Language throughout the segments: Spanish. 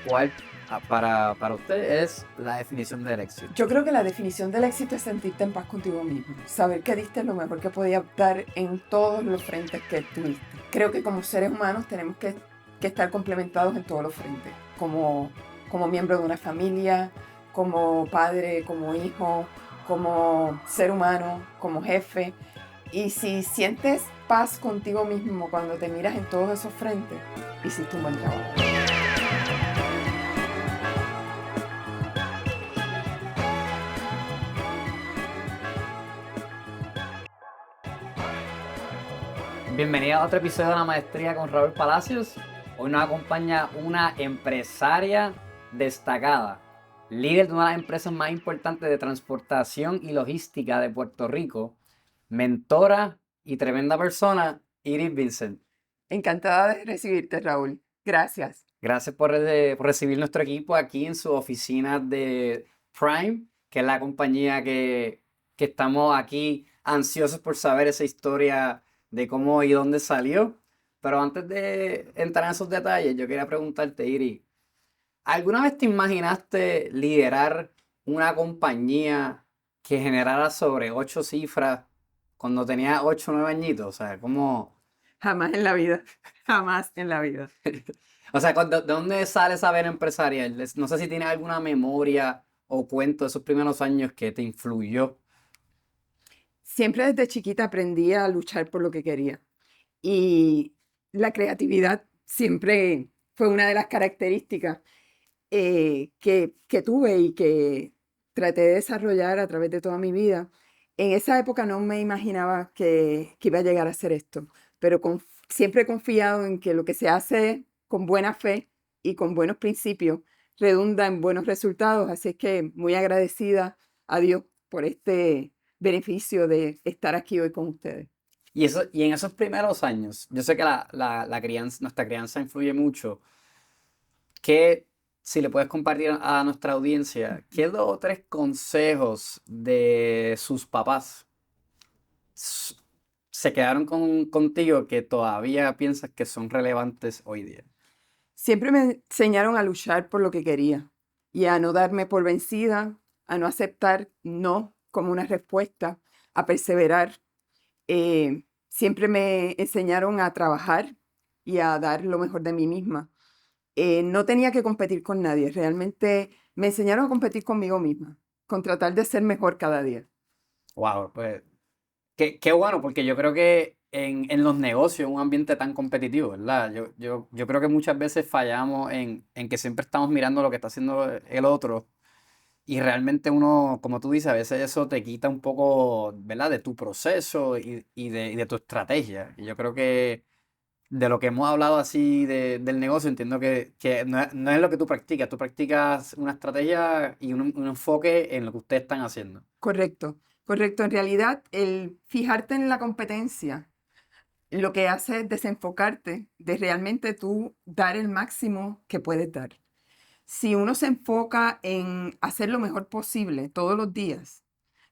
¿Cuál para usted es la definición del éxito? Yo creo que la definición del éxito es sentirte en paz contigo mismo, saber que diste lo mejor que podías dar en todos los frentes que tuviste. Creo que como seres humanos tenemos que estar complementados en todos los frentes, como miembro de una familia, como padre, como hijo, como ser humano, como jefe. Y si sientes paz contigo mismo cuando te miras en todos esos frentes, hiciste un buen trabajo. Bienvenida a otro episodio de La Maestría con Raúl Palacios. Hoy nos acompaña una empresaria destacada, líder de una de las empresas más importantes de transportación y logística de Puerto Rico, mentora y tremenda persona, Iris Vincent. Encantada de recibirte, Raúl. Gracias. Gracias por recibir nuestro equipo aquí en su oficina de Prime, que es la compañía que estamos aquí ansiosos por saber esa historia de cómo y dónde salió. Pero antes de entrar en esos detalles, yo quería preguntarte, Iri, ¿alguna vez te imaginaste liderar una compañía que generara sobre 8 cifras cuando tenías 8 o 9 añitos? O sea, ¿cómo? Jamás en la vida. Jamás en la vida. O sea, ¿de dónde sale esa vena empresarial? No sé si tienes alguna memoria o cuento de esos primeros años que te influyó. Siempre desde chiquita aprendí a luchar por lo que quería. Y la creatividad siempre fue una de las características que tuve y que traté de desarrollar a través de toda mi vida. En esa época no me imaginaba que iba a llegar a hacer esto, pero siempre he confiado en que lo que se hace con buena fe y con buenos principios redunda en buenos resultados. Así es que muy agradecida a Dios por este beneficio de estar aquí hoy con ustedes. Y en esos primeros años, yo sé que la crianza, nuestra crianza influye mucho. ¿Qué, si le puedes compartir a nuestra audiencia, qué 2 o 3 consejos de sus papás s- se quedaron contigo que todavía piensas que son relevantes hoy día? Siempre me enseñaron a luchar por lo que quería y a no darme por vencida, a no aceptar no como una respuesta, a perseverar. Siempre me enseñaron a trabajar y a dar lo mejor de mí misma. No tenía que competir con nadie, realmente me enseñaron a competir conmigo misma, con tratar de ser mejor cada día. Wow, pues qué bueno, porque yo creo que en los negocios, un ambiente tan competitivo, ¿verdad? Yo creo que muchas veces fallamos en que siempre estamos mirando lo que está haciendo el otro y realmente uno, como tú dices, a veces eso te quita un poco, ¿verdad? De tu proceso y de tu estrategia. Y yo creo que de lo que hemos hablado así del negocio, entiendo que no es lo que tú practicas una estrategia y un enfoque en lo que ustedes están haciendo. Correcto, correcto. En realidad, el fijarte en la competencia lo que hace es desenfocarte de realmente tú dar el máximo que puedes dar. Si uno se enfoca en hacer lo mejor posible todos los días,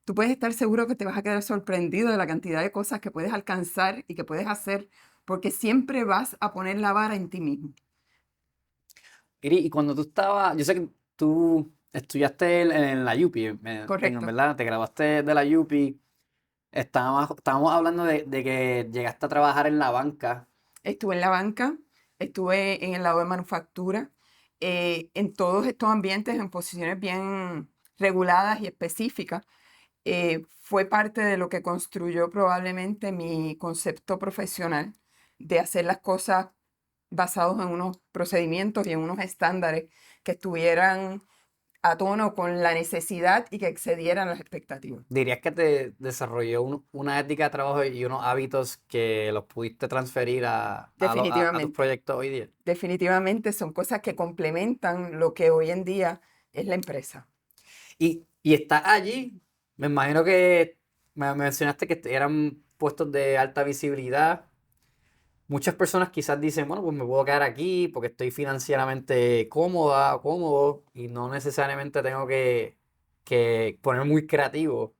tú puedes estar seguro que te vas a quedar sorprendido de la cantidad de cosas que puedes alcanzar y que puedes hacer, porque siempre vas a poner la vara en ti mismo. Iri, y cuando tú estabas, yo sé que tú estudiaste en la UPI, Correcto. ¿verdad? Te graduaste de la UPI. Estábamos hablando de que llegaste a trabajar en la banca. Estuve en la banca, estuve en el lado de manufactura, en todos estos ambientes, en posiciones bien reguladas y específicas. Fue parte de lo que construyó probablemente mi concepto profesional de hacer las cosas basados en unos procedimientos y en unos estándares que estuvieran a tono con la necesidad y que excedieran las expectativas. ¿Dirías que te desarrolló una ética de trabajo y unos hábitos que los pudiste transferir a tus Definitivamente, proyectos hoy día? definitivamente son cosas que complementan lo que hoy en día es la empresa. Y estás allí, me imagino que me mencionaste que eran puestos de alta visibilidad. Muchas personas quizás dicen, bueno, pues me puedo quedar aquí porque estoy financieramente cómoda cómodo y no necesariamente tengo que ponerme muy creativo.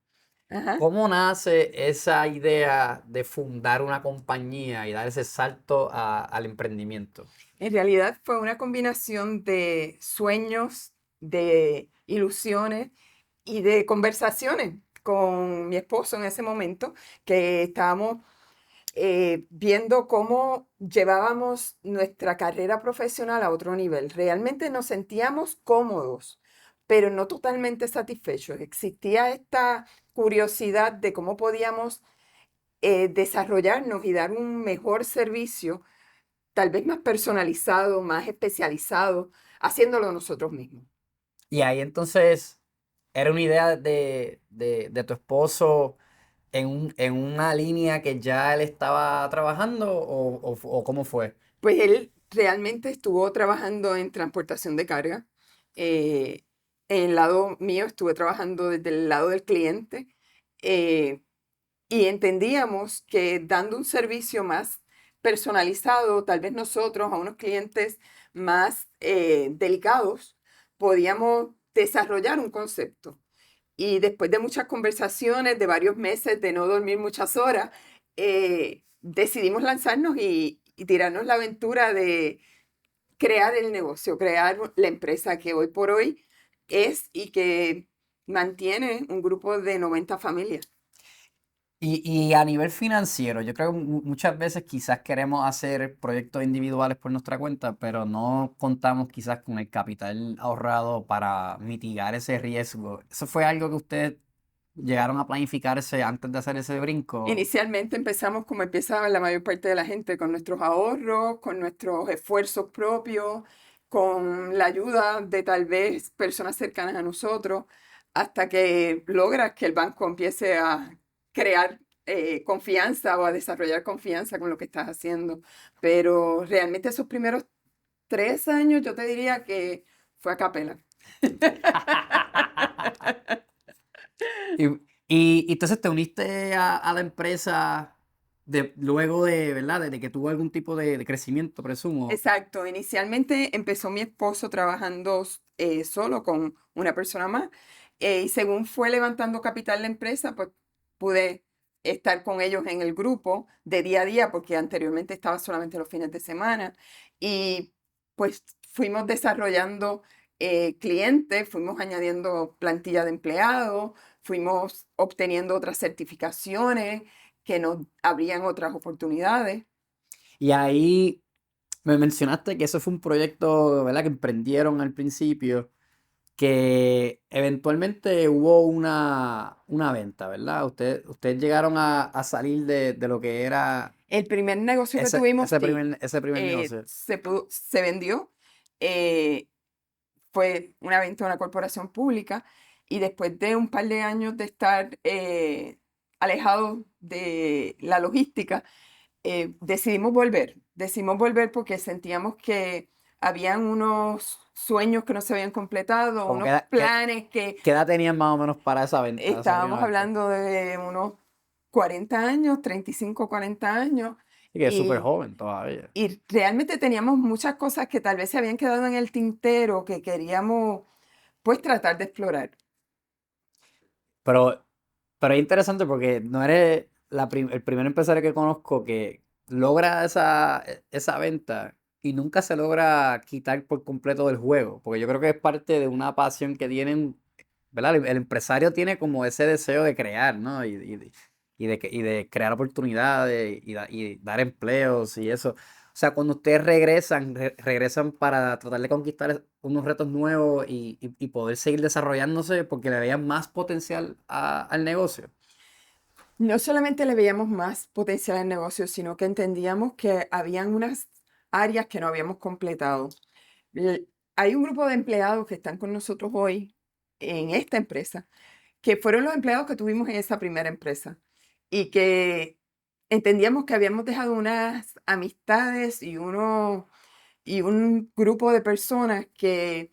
Ajá. ¿Cómo nace esa idea de fundar una compañía y dar ese salto al emprendimiento? En realidad fue una combinación de sueños, de ilusiones y de conversaciones con mi esposo en ese momento, que estábamos viendo cómo llevábamos nuestra carrera profesional a otro nivel. Realmente nos sentíamos cómodos, pero no totalmente satisfechos. Existía esta curiosidad de cómo podíamos desarrollarnos y dar un mejor servicio, tal vez más personalizado, más especializado, haciéndolo nosotros mismos. Y ahí entonces era una idea de tu esposo en una línea que ya él estaba trabajando o cómo fue. Pues él realmente estuvo trabajando en transportación de carga. eh, en el lado mío estuve trabajando desde el lado del cliente, eh, y entendíamos que dando un servicio más personalizado, tal vez nosotros a unos clientes más delicados, podíamos desarrollar un concepto. Y después de muchas conversaciones, de varios meses, de no dormir muchas horas, decidimos lanzarnos y tirarnos la aventura de crear el negocio, crear la empresa que hoy por hoy es y que mantiene un grupo de 90 familias. Y a nivel financiero, yo creo que muchas veces quizás queremos hacer proyectos individuales por nuestra cuenta, pero no contamos quizás con el capital ahorrado para mitigar ese riesgo. ¿Eso fue algo que ustedes llegaron a planificarse antes de hacer ese brinco? Inicialmente empezamos como empezaba la mayor parte de la gente, con nuestros ahorros, con nuestros esfuerzos propios, con la ayuda de tal vez personas cercanas a nosotros, hasta que logras que el banco empiece a crear confianza o a desarrollar confianza con lo que estás haciendo. Pero realmente esos primeros 3 años yo te diría que fue a capela. Y, y entonces te uniste a la empresa luego de, ¿verdad? De que tuvo algún tipo de crecimiento, presumo. Exacto, inicialmente empezó mi esposo trabajando solo con una persona más, y según fue levantando capital la empresa, pues pude estar con ellos en el grupo de día a día porque anteriormente estaba solamente los fines de semana y pues fuimos desarrollando clientes, fuimos añadiendo plantilla de empleados, fuimos obteniendo otras certificaciones que nos abrían otras oportunidades. Y ahí me mencionaste que eso fue un proyecto, ¿verdad? Que emprendieron al principio, que eventualmente hubo una venta, ¿verdad? Ustedes llegaron a salir de lo que era El primer negocio que tuvimos, sí, ese primer negocio. se vendió. eh, Fue una venta a una corporación pública y después de un par de años de estar alejados de la logística, decidimos volver. Decidimos volver porque sentíamos que habían unos sueños que no se habían completado, Como unos planes que ¿qué edad tenían más o menos para esa venta, esa estábamos primera venta? hablando de unos 40 años, 35, 40 años. Y que es súper joven todavía. Y realmente teníamos muchas cosas que tal vez se habían quedado en el tintero que queríamos pues tratar de explorar. Pero, pero es interesante porque no eres el primer empresario que conozco que logra esa venta y nunca se logra quitar por completo del juego. Porque yo creo que es parte de una pasión que tienen, ¿verdad? El empresario tiene como ese deseo de crear, ¿no? Y de crear oportunidades y dar empleos y eso. O sea, cuando ustedes regresan, regresan para tratar de conquistar unos retos nuevos y poder seguir desarrollándose porque le veían más potencial al negocio. No solamente le veíamos más potencial al negocio, sino que entendíamos que habían unas áreas que no habíamos completado. Hay un grupo de empleados que están con nosotros hoy en esta empresa, que fueron los empleados que tuvimos en esa primera empresa y que entendíamos que habíamos dejado unas amistades y un grupo de personas que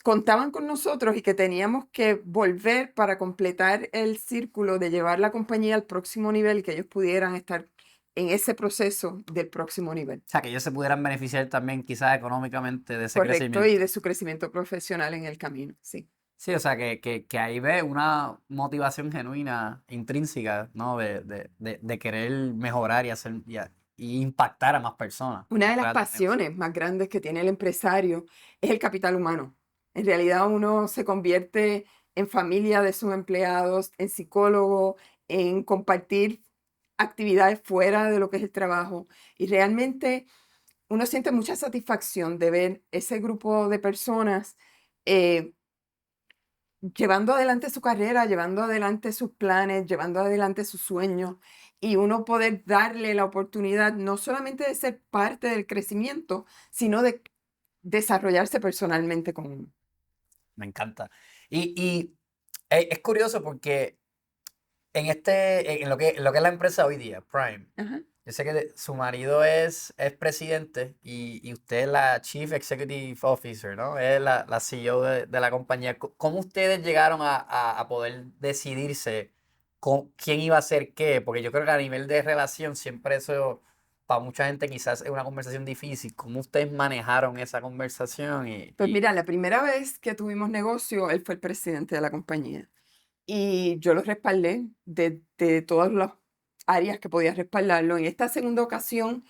contaban con nosotros y que teníamos que volver para completar el círculo de llevar la compañía al próximo nivel y que ellos pudieran estar en ese proceso del próximo nivel. O sea, que ellos se pudieran beneficiar también quizás económicamente de ese Correcto, y de crecimiento. su crecimiento profesional en el camino, sí. Sí, o sea, que ahí ve una motivación genuina, intrínseca, ¿no? De querer mejorar y hacer y impactar a más personas. Una de las Crear negocio. pasiones más grandes que tiene el empresario es el capital humano. En realidad uno se convierte en familia de sus empleados, en psicólogo, en compartir actividades fuera de lo que es el trabajo. Y realmente uno siente mucha satisfacción de ver ese grupo de personas eh, llevando adelante su carrera, llevando adelante sus planes, llevando adelante sus sueños y uno poder darle la oportunidad no solamente de ser parte del crecimiento, sino de desarrollarse personalmente con uno. Me encanta. Y es curioso porque en lo que es la empresa hoy día, Prime, Ajá. yo sé que su marido es presidente y usted es la Chief Executive Officer, ¿no? Es la CEO de la compañía. ¿Cómo ustedes llegaron a poder decidirse con quién iba a hacer qué? Porque yo creo que a nivel de relación siempre eso, para mucha gente quizás es una conversación difícil. ¿Cómo ustedes manejaron esa conversación? Pues mira, la primera vez que tuvimos negocio, él fue el presidente de la compañía y yo lo respaldé de todas las áreas que podía respaldarlo. En esta segunda ocasión,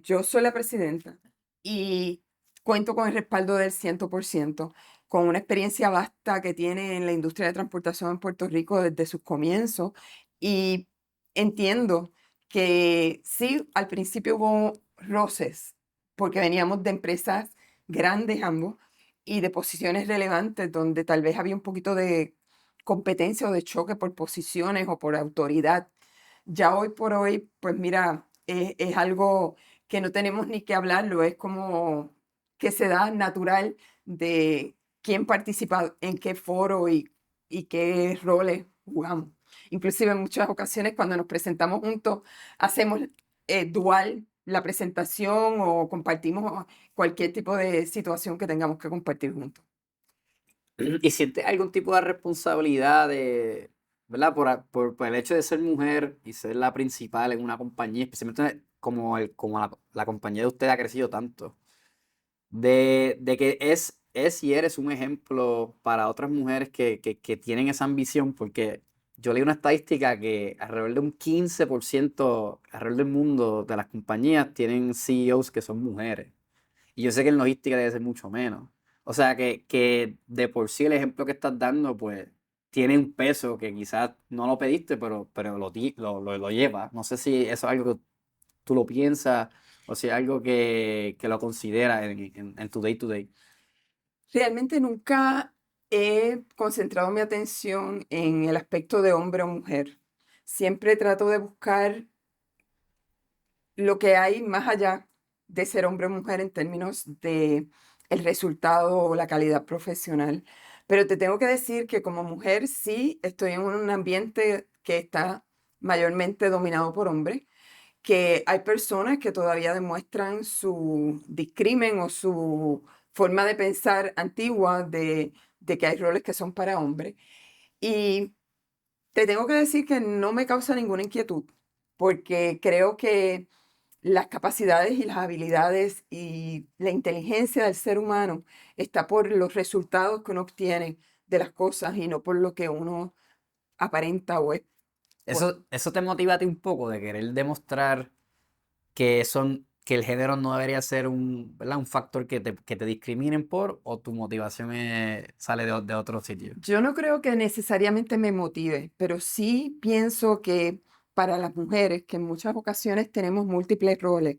yo soy la presidenta y cuento con el respaldo del 100%, con una experiencia vasta que tiene en la industria de transportación en Puerto Rico desde sus comienzos. Y entiendo que sí, al principio hubo roces, porque veníamos de empresas grandes ambos y de posiciones relevantes donde tal vez había un poquito de competencia o de choque por posiciones o por autoridad. Ya hoy por hoy, pues mira, es algo que no tenemos ni que hablarlo, es como que se da natural de quién participa en qué foro y qué roles jugamos. Inclusive en muchas ocasiones cuando nos presentamos juntos, hacemos dual la presentación o compartimos cualquier tipo de situación que tengamos que compartir juntos. ¿Y sientes algún tipo de responsabilidad ¿verdad? Por el hecho de ser mujer y ser la principal en una compañía, especialmente como la compañía de usted ha crecido tanto, de que es y eres un ejemplo para otras mujeres que tienen esa ambición? Porque yo leí una estadística que alrededor de un 15% alrededor del mundo de las compañías tienen CEOs que son mujeres. Y yo sé que en logística debe ser mucho menos. O sea, que de por sí el ejemplo que estás dando, pues, tiene un peso que quizás no lo pediste, pero lo lleva. No sé si eso es algo que tú lo piensas o si es algo que lo consideras en tu day to day. Realmente nunca he concentrado mi atención en el aspecto de hombre o mujer. Siempre trato de buscar lo que hay más allá de ser hombre o mujer en términos de el resultado o la calidad profesional. Pero te tengo que decir que como mujer sí estoy en un ambiente que está mayormente dominado por hombres, que hay personas que todavía demuestran su discrimen o su forma de pensar antigua de que hay roles que son para hombres. Y te tengo que decir que no me causa ninguna inquietud, porque creo que las capacidades y las habilidades y la inteligencia del ser humano está por los resultados que uno obtiene de las cosas y no por lo que uno aparenta o es. Eso te motiva a ti un poco de querer demostrar que el género no debería ser ¿verdad? Un factor que te discriminen o tu motivación sale de otro sitio. Yo no creo que necesariamente me motive, pero sí pienso que para las mujeres, que en muchas ocasiones tenemos múltiples roles,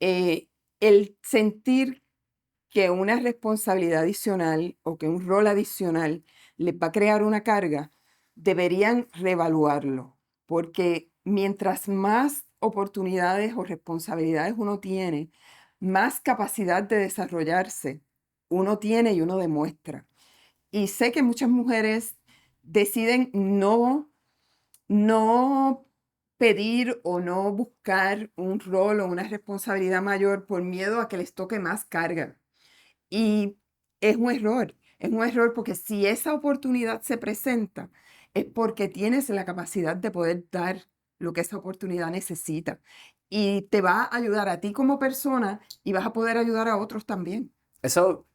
eh, el sentir que una responsabilidad adicional o que un rol adicional les va a crear una carga, deberían reevaluarlo, porque mientras más oportunidades o responsabilidades uno tiene, más capacidad de desarrollarse uno tiene y uno demuestra. Y sé que muchas mujeres deciden no pedir o no buscar un rol o una responsabilidad mayor por miedo a que les toque más carga. Y es un error porque si esa oportunidad se presenta, es porque tienes la capacidad de poder dar lo que esa oportunidad necesita. Y te va a ayudar a ti como persona y vas a poder ayudar a otros también. Eso,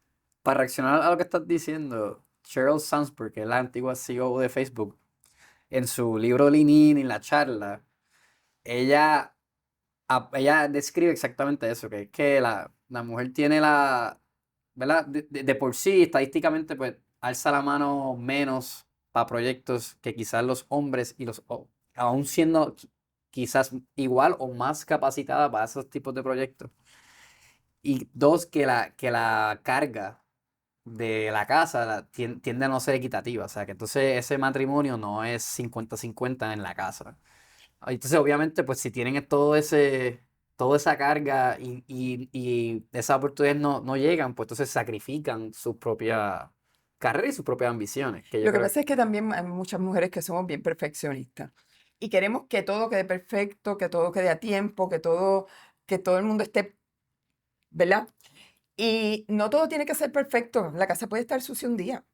para reaccionar a lo que estás diciendo, Sheryl Sandberg, que es la antigua CEO de Facebook, en su libro Lean In, en la charla, ella, ella describe exactamente eso, que es que la mujer tiene ¿verdad? De por sí, estadísticamente, pues alza la mano menos para proyectos que quizás los hombres y aún siendo quizás igual o más capacitada para esos tipos de proyectos. Y dos, que la carga de la casa tiende a no ser equitativa. O sea, que entonces ese matrimonio no es 50-50 en la casa. Entonces, obviamente, pues si tienen toda esa carga y esas oportunidades no llegan, pues entonces sacrifican su propia carrera y sus propias ambiciones. Que yo Lo que creo, pasa es que también hay muchas mujeres que somos bien perfeccionistas y queremos que todo quede perfecto, que todo quede a tiempo, que todo el mundo esté, ¿verdad? Y no todo tiene que ser perfecto. La casa puede estar sucia un día.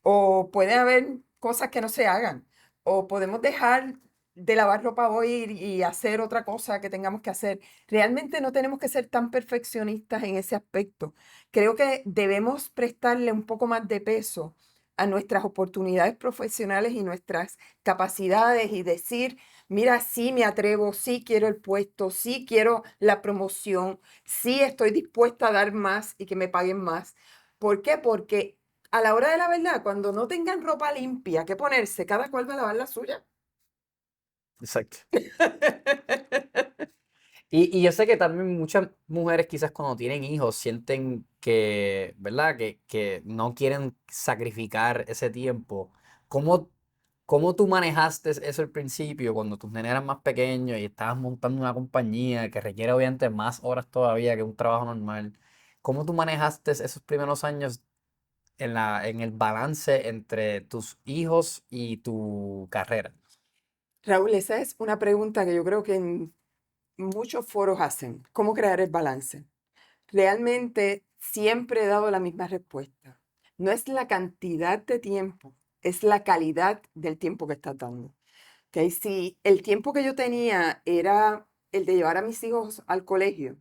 O puede haber cosas que no se hagan. O podemos dejar de lavar ropa hoy y hacer otra cosa que tengamos que hacer. Realmente no tenemos que ser tan perfeccionistas en ese aspecto. Creo que debemos prestarle un poco más de peso a nuestras oportunidades profesionales y nuestras capacidades y decir, mira, sí me atrevo, sí quiero el puesto, sí quiero la promoción, sí estoy dispuesta a dar más y que me paguen más. ¿Por qué? Porque a la hora de la verdad, cuando no tengan ropa limpia que ponerse, cada cual va a lavar la suya. exacto. Y yo sé que también muchas mujeres quizás cuando tienen hijos sienten que, ¿verdad? Que no quieren sacrificar ese tiempo. ¿Cómo, cómo tú manejaste eso al principio cuando tus nenes eran más pequeños y estabas montando una compañía que requiere obviamente más horas todavía que un trabajo normal? ¿Cómo tú manejaste esos primeros años en el balance entre tus hijos y tu carrera? Raúl, esa es una pregunta que yo creo que en muchos foros hacen. ¿Cómo crear el balance? Realmente siempre he dado la misma respuesta. No es la cantidad de tiempo, es la calidad del tiempo que estás dando. ¿Ok? Si el tiempo que yo tenía era el de llevar a mis hijos al colegio,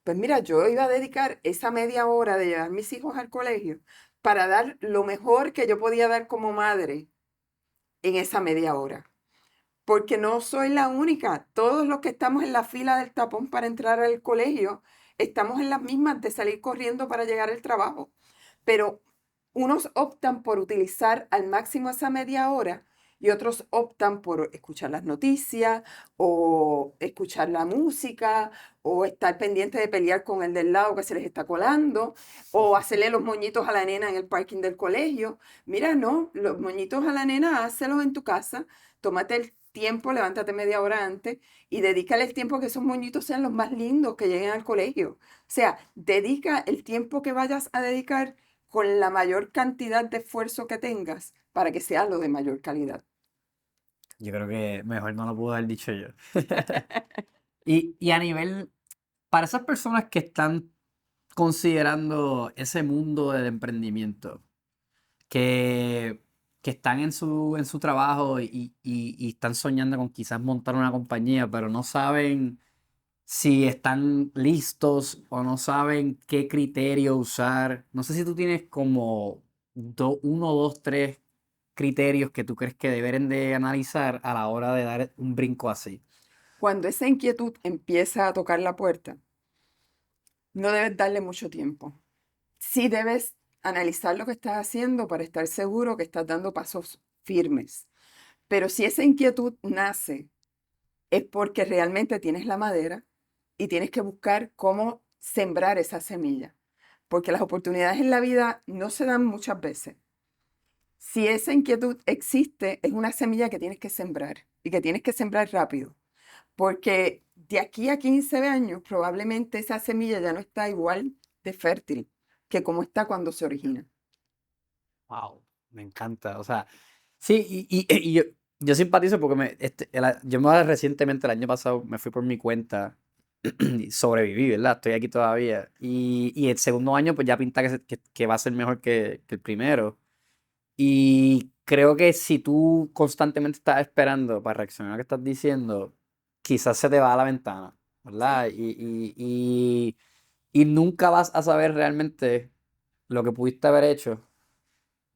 pues mira, yo iba a dedicar esa media hora de llevar a mis hijos al colegio para dar lo mejor que yo podía dar como madre en esa media hora. Porque no soy la única. Todos los que estamos en la fila del tapón para entrar al colegio, estamos en las mismas de salir corriendo para llegar al trabajo. Pero unos optan por utilizar al máximo esa media hora y otros optan por escuchar las noticias o escuchar la música o estar pendiente de pelear con el del lado que se les está colando o hacerle los moñitos a la nena en el parking del colegio. Mira, no, los moñitos a la nena, hácelos en tu casa, tómate el tiempo, levántate media hora antes y dedícale el tiempo que esos moñitos sean los más lindos que lleguen al colegio. O sea, dedica el tiempo que vayas a dedicar con la mayor cantidad de esfuerzo que tengas para que sea lo de mayor calidad. Yo creo que mejor no lo puedo haber dicho yo. Y a nivel, para esas personas que están considerando ese mundo del emprendimiento, que, que están en su trabajo y están soñando con quizás montar una compañía, pero no saben si están listos o no saben qué criterio usar. No sé si tú tienes como uno, dos, tres criterios que tú crees que deben de analizar a la hora de dar un brinco así. Cuando esa inquietud empieza a tocar la puerta, no debes darle mucho tiempo. Sí debes analizar lo que estás haciendo para estar seguro que estás dando pasos firmes. Pero si esa inquietud nace, es porque realmente tienes la madera y tienes que buscar cómo sembrar esa semilla. Porque las oportunidades en la vida no se dan muchas veces. Si esa inquietud existe, es una semilla que tienes que sembrar y que tienes que sembrar rápido, porque de aquí a 15 años probablemente esa semilla ya no está igual de fértil que como está cuando se origina. Wow, me encanta. O sea, sí, y yo simpatizo porque recientemente, el año pasado, me fui por mi cuenta y sobreviví, ¿verdad? Estoy aquí todavía. Y el segundo año, pues ya pinta que va a ser mejor que el primero. Y creo que si tú constantemente estás esperando para reaccionar a lo que estás diciendo, quizás se te va a la ventana, ¿verdad? Sí. Y nunca vas a saber realmente lo que pudiste haber hecho.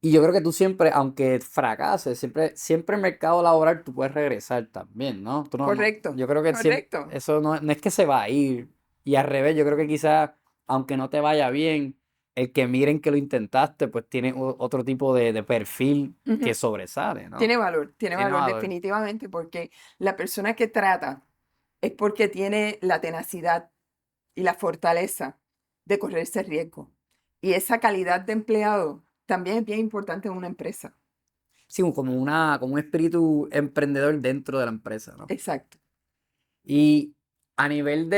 Y yo creo que tú siempre, aunque fracases, siempre el mercado laboral tú puedes regresar también, ¿no? Tú Correcto, yo creo que correcto. eso no es que se va a ir. Y al revés, yo creo que quizás, aunque no te vaya bien, el que miren que lo intentaste, pues tiene otro tipo de perfil que Ujú. sobresale, ¿no? Tiene Tiene valor valor. definitivamente porque la persona que trata es porque tiene la tenacidad y la fortaleza de correr ese riesgo. Y esa calidad de empleado también es bien importante en una empresa. Sí, como un espíritu emprendedor dentro de la empresa, ¿no? Exacto. Y a nivel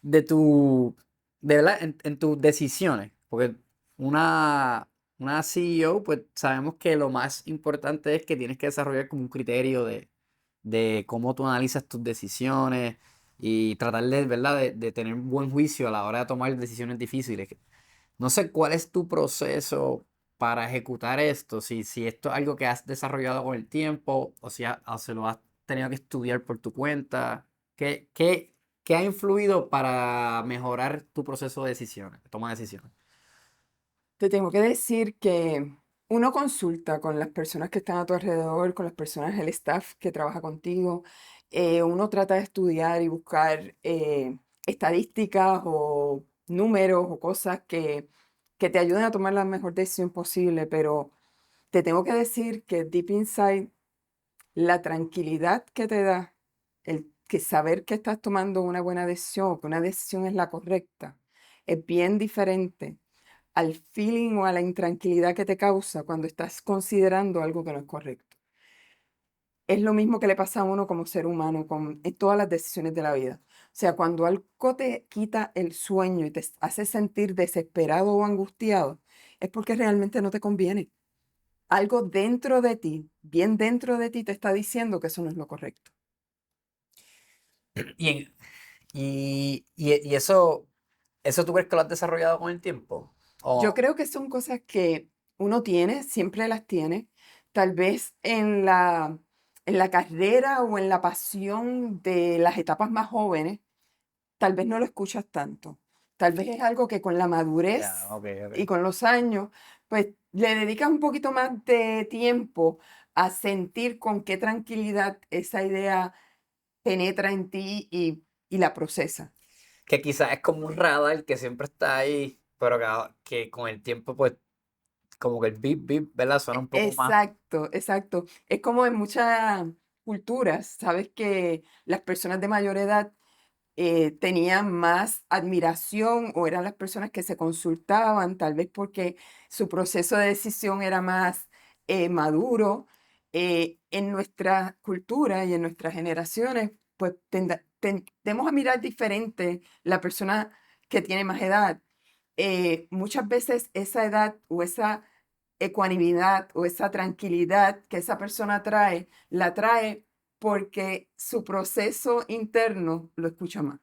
de tu, de verdad, en tus decisiones, porque una, una CEO, pues sabemos que lo más importante es que tienes que desarrollar como un criterio de cómo tú analizas tus decisiones y tratar de, ¿verdad? De tener un buen juicio a la hora de tomar decisiones difíciles. No sé cuál es tu proceso para ejecutar esto, si esto es algo que has desarrollado con el tiempo o si o se lo has tenido que estudiar por tu cuenta. ¿Qué ha influido para mejorar tu proceso de decisiones, de toma de decisiones? Te tengo que decir que uno consulta con las personas que están a tu alrededor, con las personas, el staff que trabaja contigo. Uno trata de estudiar y buscar estadísticas o números o cosas que te ayuden a tomar la mejor decisión posible, pero te tengo que decir que deep inside, la tranquilidad que te da el que saber que estás tomando una buena decisión, que una decisión es la correcta, es bien diferente al feeling o a la intranquilidad que te causa cuando estás considerando algo que no es correcto. Es lo mismo que le pasa a uno como ser humano con en todas las decisiones de la vida. O sea, cuando algo te quita el sueño y te hace sentir desesperado o angustiado, es porque realmente no te conviene. Algo dentro de ti, bien dentro de ti, te está diciendo que eso no es lo correcto. Y, en- y eso tú crees que lo has desarrollado con el tiempo. Yo O creo que son cosas que uno tiene, siempre las tiene, tal vez en la carrera o en la pasión de las etapas más jóvenes, tal vez no lo escuchas tanto. Tal vez es algo que con la ya, madurez ok, y ok. con los años, pues le dedicas un poquito más de tiempo a sentir con qué tranquilidad esa idea penetra en ti y la procesa. Que quizás es como un radar que siempre está ahí, pero que con el tiempo, pues, como que el beep, beep, ¿verdad? Suena un poco más. Exacto, exacto. Es como en muchas culturas, sabes que las personas de mayor edad tenían más admiración o eran las personas que se consultaban, tal vez porque su proceso de decisión era más maduro. En nuestra cultura y en nuestras generaciones, pues tendemos a mirar diferente la persona que tiene más edad. Muchas veces esa edad o esa ecuanimidad o esa tranquilidad que esa persona trae, la trae porque su proceso interno lo escucha más.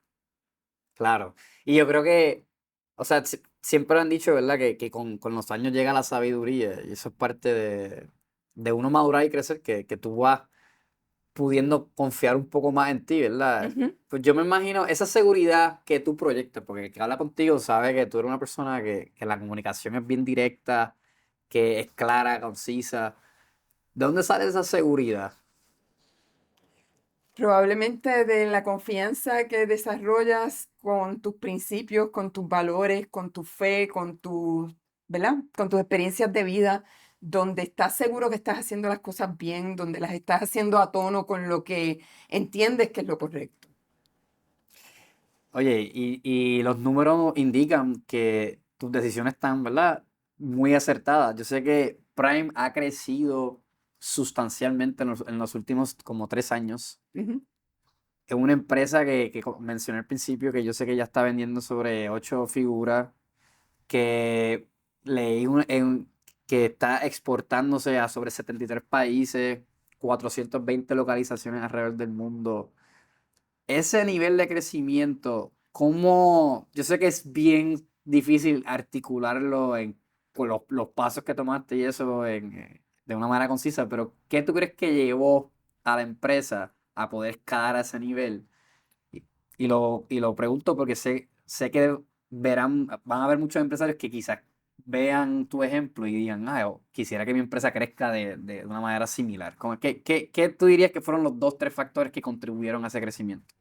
Claro. Y yo creo que, o sea, siempre han dicho, ¿verdad? Que con los años llega la sabiduría y eso es parte de uno madurar y crecer, que tú vas pudiendo confiar un poco más en ti, ¿verdad? Ujú. Pues yo me imagino esa seguridad que tú proyectas, porque el que habla contigo sabe que tú eres una persona que la comunicación es bien directa, que es clara, concisa. ¿De dónde sale esa seguridad? Probablemente de la confianza que desarrollas con tus principios, con tus valores, con tu fe, con tus, ¿verdad? Con tus experiencias de vida, donde estás seguro que estás haciendo las cosas bien, donde las estás haciendo a tono con lo que entiendes que es lo correcto. Oye, y los números indican que tus decisiones están, ¿verdad? Muy acertadas. Yo sé que Prime ha crecido sustancialmente en los últimos como 3 años. Ujú. Es una empresa que mencioné al principio, que yo sé que ya está vendiendo sobre 8 figuras, que leí que está exportándose a sobre 73 países, 420 localizaciones alrededor del mundo. Ese nivel de crecimiento, ¿cómo? Yo sé que es bien difícil articularlo con los pasos que tomaste y eso de una manera concisa, pero ¿qué tú crees que llevó a la empresa a poder escalar a ese nivel? Y, y lo pregunto porque sé que van a haber muchos empresarios que quizás vean tu ejemplo y digan, quisiera que mi empresa crezca de una manera similar. ¿Qué tú dirías que fueron los 2, 3 factores que contribuyeron a ese crecimiento?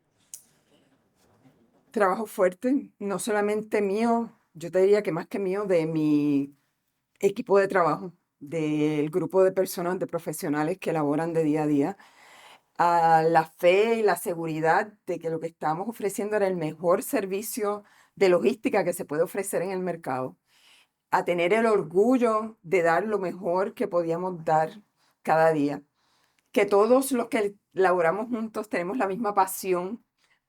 Trabajo fuerte, no solamente mío, yo te diría que más que mío, de mi equipo de trabajo, del grupo de personas, de profesionales que elaboran de día a día, a la fe y la seguridad de que lo que estamos ofreciendo era el mejor servicio de logística que se puede ofrecer en el mercado, a tener el orgullo de dar lo mejor que podíamos dar cada día, que todos los que laboramos juntos tenemos la misma pasión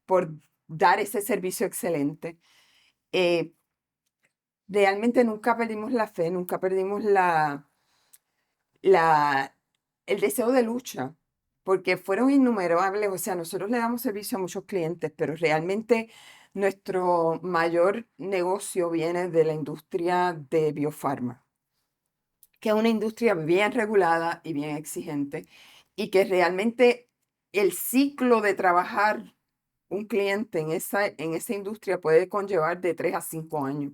por dar ese servicio excelente. Eh, Realmente nunca perdimos la fe, nunca perdimos la, el deseo de lucha, porque fueron innumerables. O sea, nosotros le damos servicio a muchos clientes, pero realmente nuestro mayor negocio viene de la industria de biofarma, que es una industria bien regulada y bien exigente, y que realmente el ciclo de trabajar un cliente en esa industria puede conllevar de 3 a 5 años.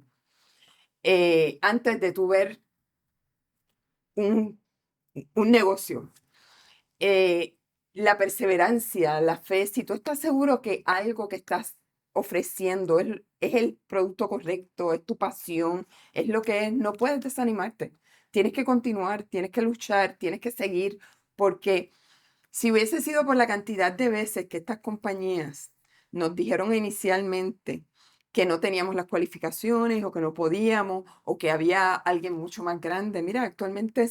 Antes de tu ver un, un negocio. Eh, la perseverancia, la fe, si tú estás seguro que algo que estás ofreciendo es el producto correcto, es tu pasión, es lo que es, no puedes desanimarte. Tienes que continuar, tienes que luchar, tienes que seguir, porque si hubiese sido por la cantidad de veces que estas compañías nos dijeron inicialmente que no teníamos las cualificaciones o que no podíamos o que había alguien mucho más grande, mira, actualmente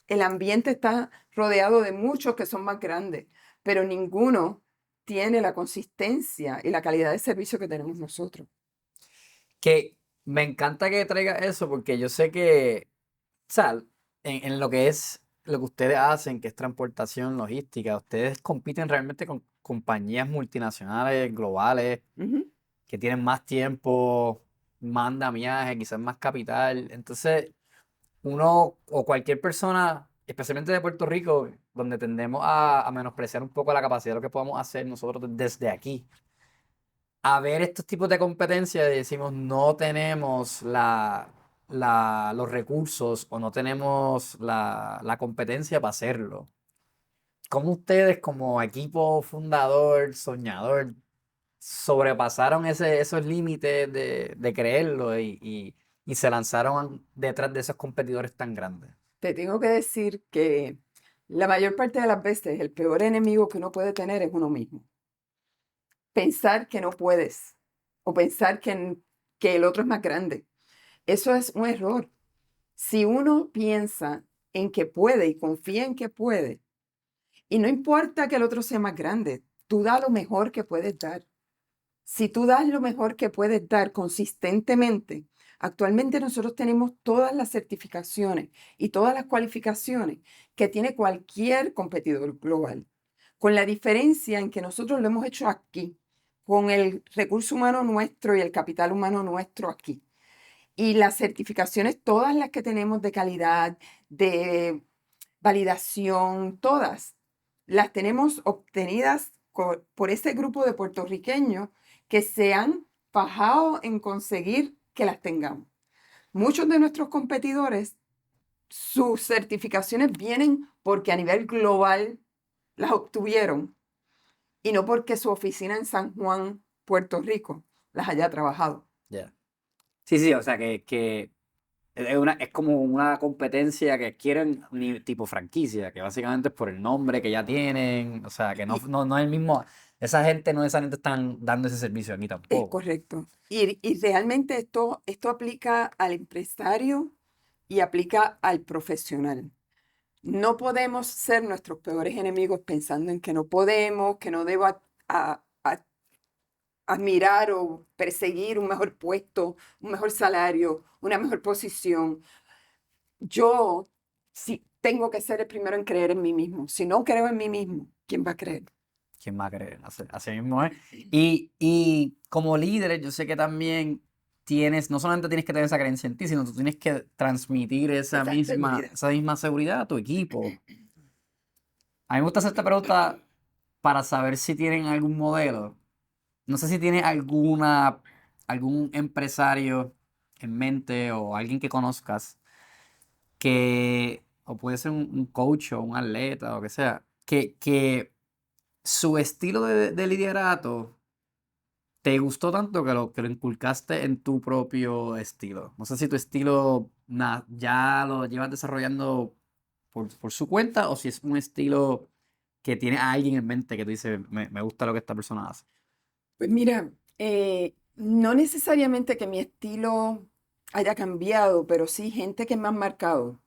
el ambiente está rodeado de muchos que son más grandes, pero ninguno tiene la consistencia y la calidad de servicio que tenemos nosotros. Que me encanta que traiga eso porque yo sé que, o sea, en lo que es lo que ustedes hacen, que es transportación, logística, ustedes compiten realmente con compañías multinacionales, globales, Ujú. que tienen más tiempo, más andamiaje, quizás más capital. Entonces, uno o cualquier persona, especialmente de Puerto Rico, donde tendemos a menospreciar un poco la capacidad de lo que podemos hacer nosotros desde aquí, a ver estos tipos de competencia y decimos no tenemos los recursos o no tenemos la competencia para hacerlo. ¿Cómo ustedes como equipo fundador, soñador, sobrepasaron esos límites de creerlo y se lanzaron detrás de esos competidores tan grandes? Te tengo que decir que la mayor parte de las veces el peor enemigo que uno puede tener es uno mismo. Pensar que no puedes o pensar que el otro es más grande. Eso es un error. Si uno piensa en que puede y confía en que puede, y no importa que el otro sea más grande, tú da lo mejor que puedes dar. Si tú das lo mejor que puedes dar consistentemente, actualmente nosotros tenemos todas las certificaciones y todas las cualificaciones que tiene cualquier competidor global, con la diferencia en que nosotros lo hemos hecho aquí, con el recurso humano nuestro y el capital humano nuestro aquí. Y las certificaciones, todas las que tenemos de calidad, de validación, todas las tenemos obtenidas por ese grupo de puertorriqueños que se han fajado en conseguir que las tengamos. Muchos de nuestros competidores, sus certificaciones vienen porque a nivel global las obtuvieron y no porque su oficina en San Juan, Puerto Rico, las haya trabajado. Ya. Sí, sí, o sea que es como una competencia que quieren tipo franquicia, que básicamente es por el nombre que ya tienen, o sea, que no, Y no, no es el mismo, esa gente no necesariamente están dando ese servicio aquí es tampoco. correcto. Y realmente esto aplica al empresario y aplica al profesional. No podemos ser nuestros peores enemigos pensando en que no podemos, que no debo admirar o perseguir un mejor puesto, un mejor salario, una mejor posición. Yo sí tengo que ser el primero en creer en mí mismo. Si no creo en mí mismo, ¿quién va a creer? ¿Quién va a creer? Así mismo es. Y como líderes, yo sé que también no solamente tienes que tener esa creencia en ti, sino tú tienes que transmitir Esa seguridad. esa misma seguridad a tu equipo. A mí me gusta hacer esta pregunta para saber si tienen algún modelo. No sé si tiene alguna algún empresario en mente o alguien que conozcas que, o puede ser un coach o un atleta o lo que sea, que su estilo de liderato te gustó tanto que lo inculcaste en tu propio estilo? No sé si tu estilo ya lo llevas desarrollando por su cuenta o si es un estilo que tiene a alguien en mente que tú dices, me gusta lo que esta persona hace. Pues mira, no necesariamente que mi estilo haya cambiado, pero sí gente que me han marcado.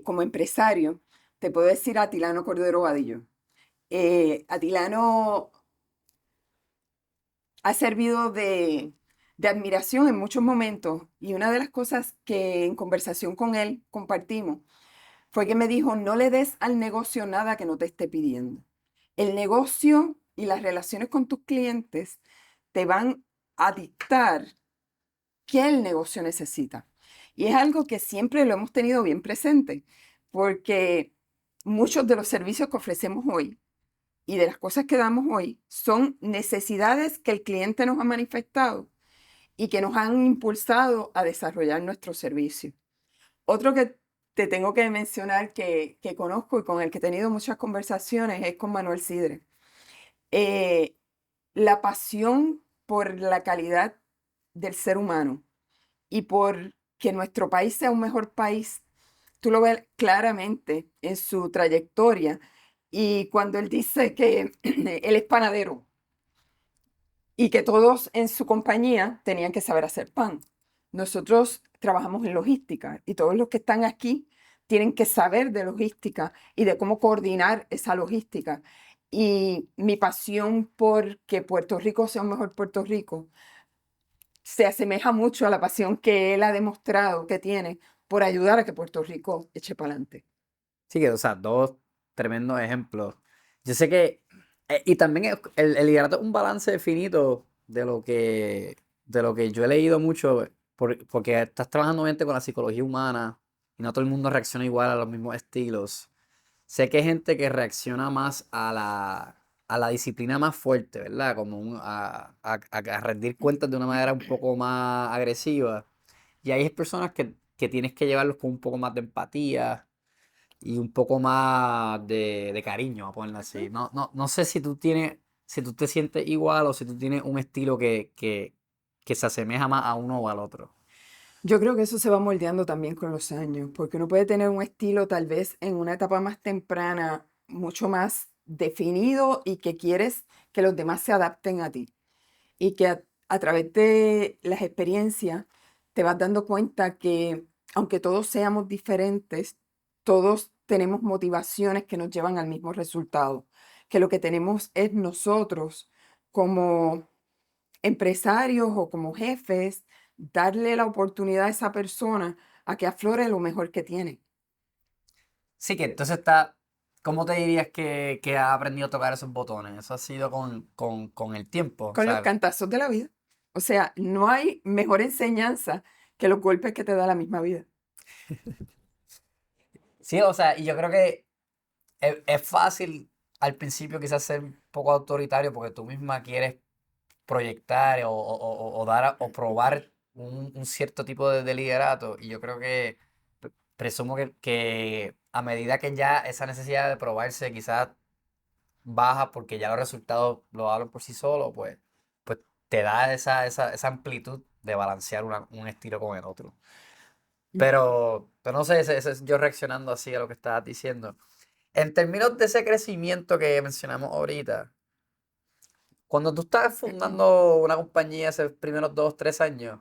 Como empresario, te puedo decir Atilano Cordero Vadillo. Atilano ha servido de admiración en muchos momentos y una de las cosas que en conversación con él compartimos fue que me dijo, no le des al negocio nada que no te esté pidiendo. El negocio y las relaciones con tus clientes te van a dictar qué el negocio necesita. Y es algo que siempre lo hemos tenido bien presente, porque muchos de los servicios que ofrecemos hoy y de las cosas que damos hoy son necesidades que el cliente nos ha manifestado y que nos han impulsado a desarrollar nuestro servicio. Otro que te tengo que mencionar que conozco y con el que he tenido muchas conversaciones es con Manuel Sidre. Eh, la pasión por la calidad del ser humano y por que nuestro país sea un mejor país, tú lo ves claramente en su trayectoria y cuando él dice que él es panadero y que todos en su compañía tenían que saber hacer pan. Nosotros trabajamos en logística y todos los que están aquí tienen que saber de logística y de cómo coordinar esa logística. Y mi pasión por que Puerto Rico sea un mejor Puerto Rico se asemeja mucho a la pasión que él ha demostrado que tiene por ayudar a que Puerto Rico eche para adelante. Sí, que, o sea, dos tremendos ejemplos. Yo sé que, y también el liderato es un balance definito de lo que yo he leído mucho, porque estás trabajando obviamente con la psicología humana y no todo el mundo reacciona igual a los mismos estilos. Sé que hay gente que reacciona más a la disciplina más fuerte, ¿verdad? Como a rendir cuentas de una manera un poco más agresiva. Y hay personas que tienes que llevarlos con un poco más de empatía y un poco más de cariño, a ponerlo así. No sé si tú tienes, si tú te sientes igual o si tú tienes un estilo que se asemeja más a uno o al otro. Yo creo que eso se va moldeando también con los años, porque uno puede tener un estilo tal vez en una etapa más temprana, mucho más definido y que quieres que los demás se adapten a ti. Y que a través de las experiencias te vas dando cuenta que aunque todos seamos diferentes, todos tenemos motivaciones que nos llevan al mismo resultado, que lo que tenemos es nosotros como empresarios o como jefes, darle la oportunidad a esa persona a que aflore lo mejor que tiene. Sí, que entonces está, ¿cómo te dirías que has aprendido a tocar esos botones? Eso ha sido con el tiempo, Con los ¿sabes? cantazos de la vida. O sea, no hay mejor enseñanza que los golpes que te da la misma vida. Sí, o sea, y yo creo que es fácil al principio quizás ser un poco autoritario porque tú misma quieres proyectar o dar o probar un cierto tipo de liderato. Y yo creo que presumo que a medida que ya esa necesidad de probarse quizás baja porque ya los resultados lo hablan por sí solos, pues te da esa amplitud de balancear un estilo con el otro. Pero no sé, ese es yo reaccionando así a lo que estabas diciendo. En términos de ese crecimiento que mencionamos ahorita, cuando tú estás fundando una compañía esos primeros 2, 3 años,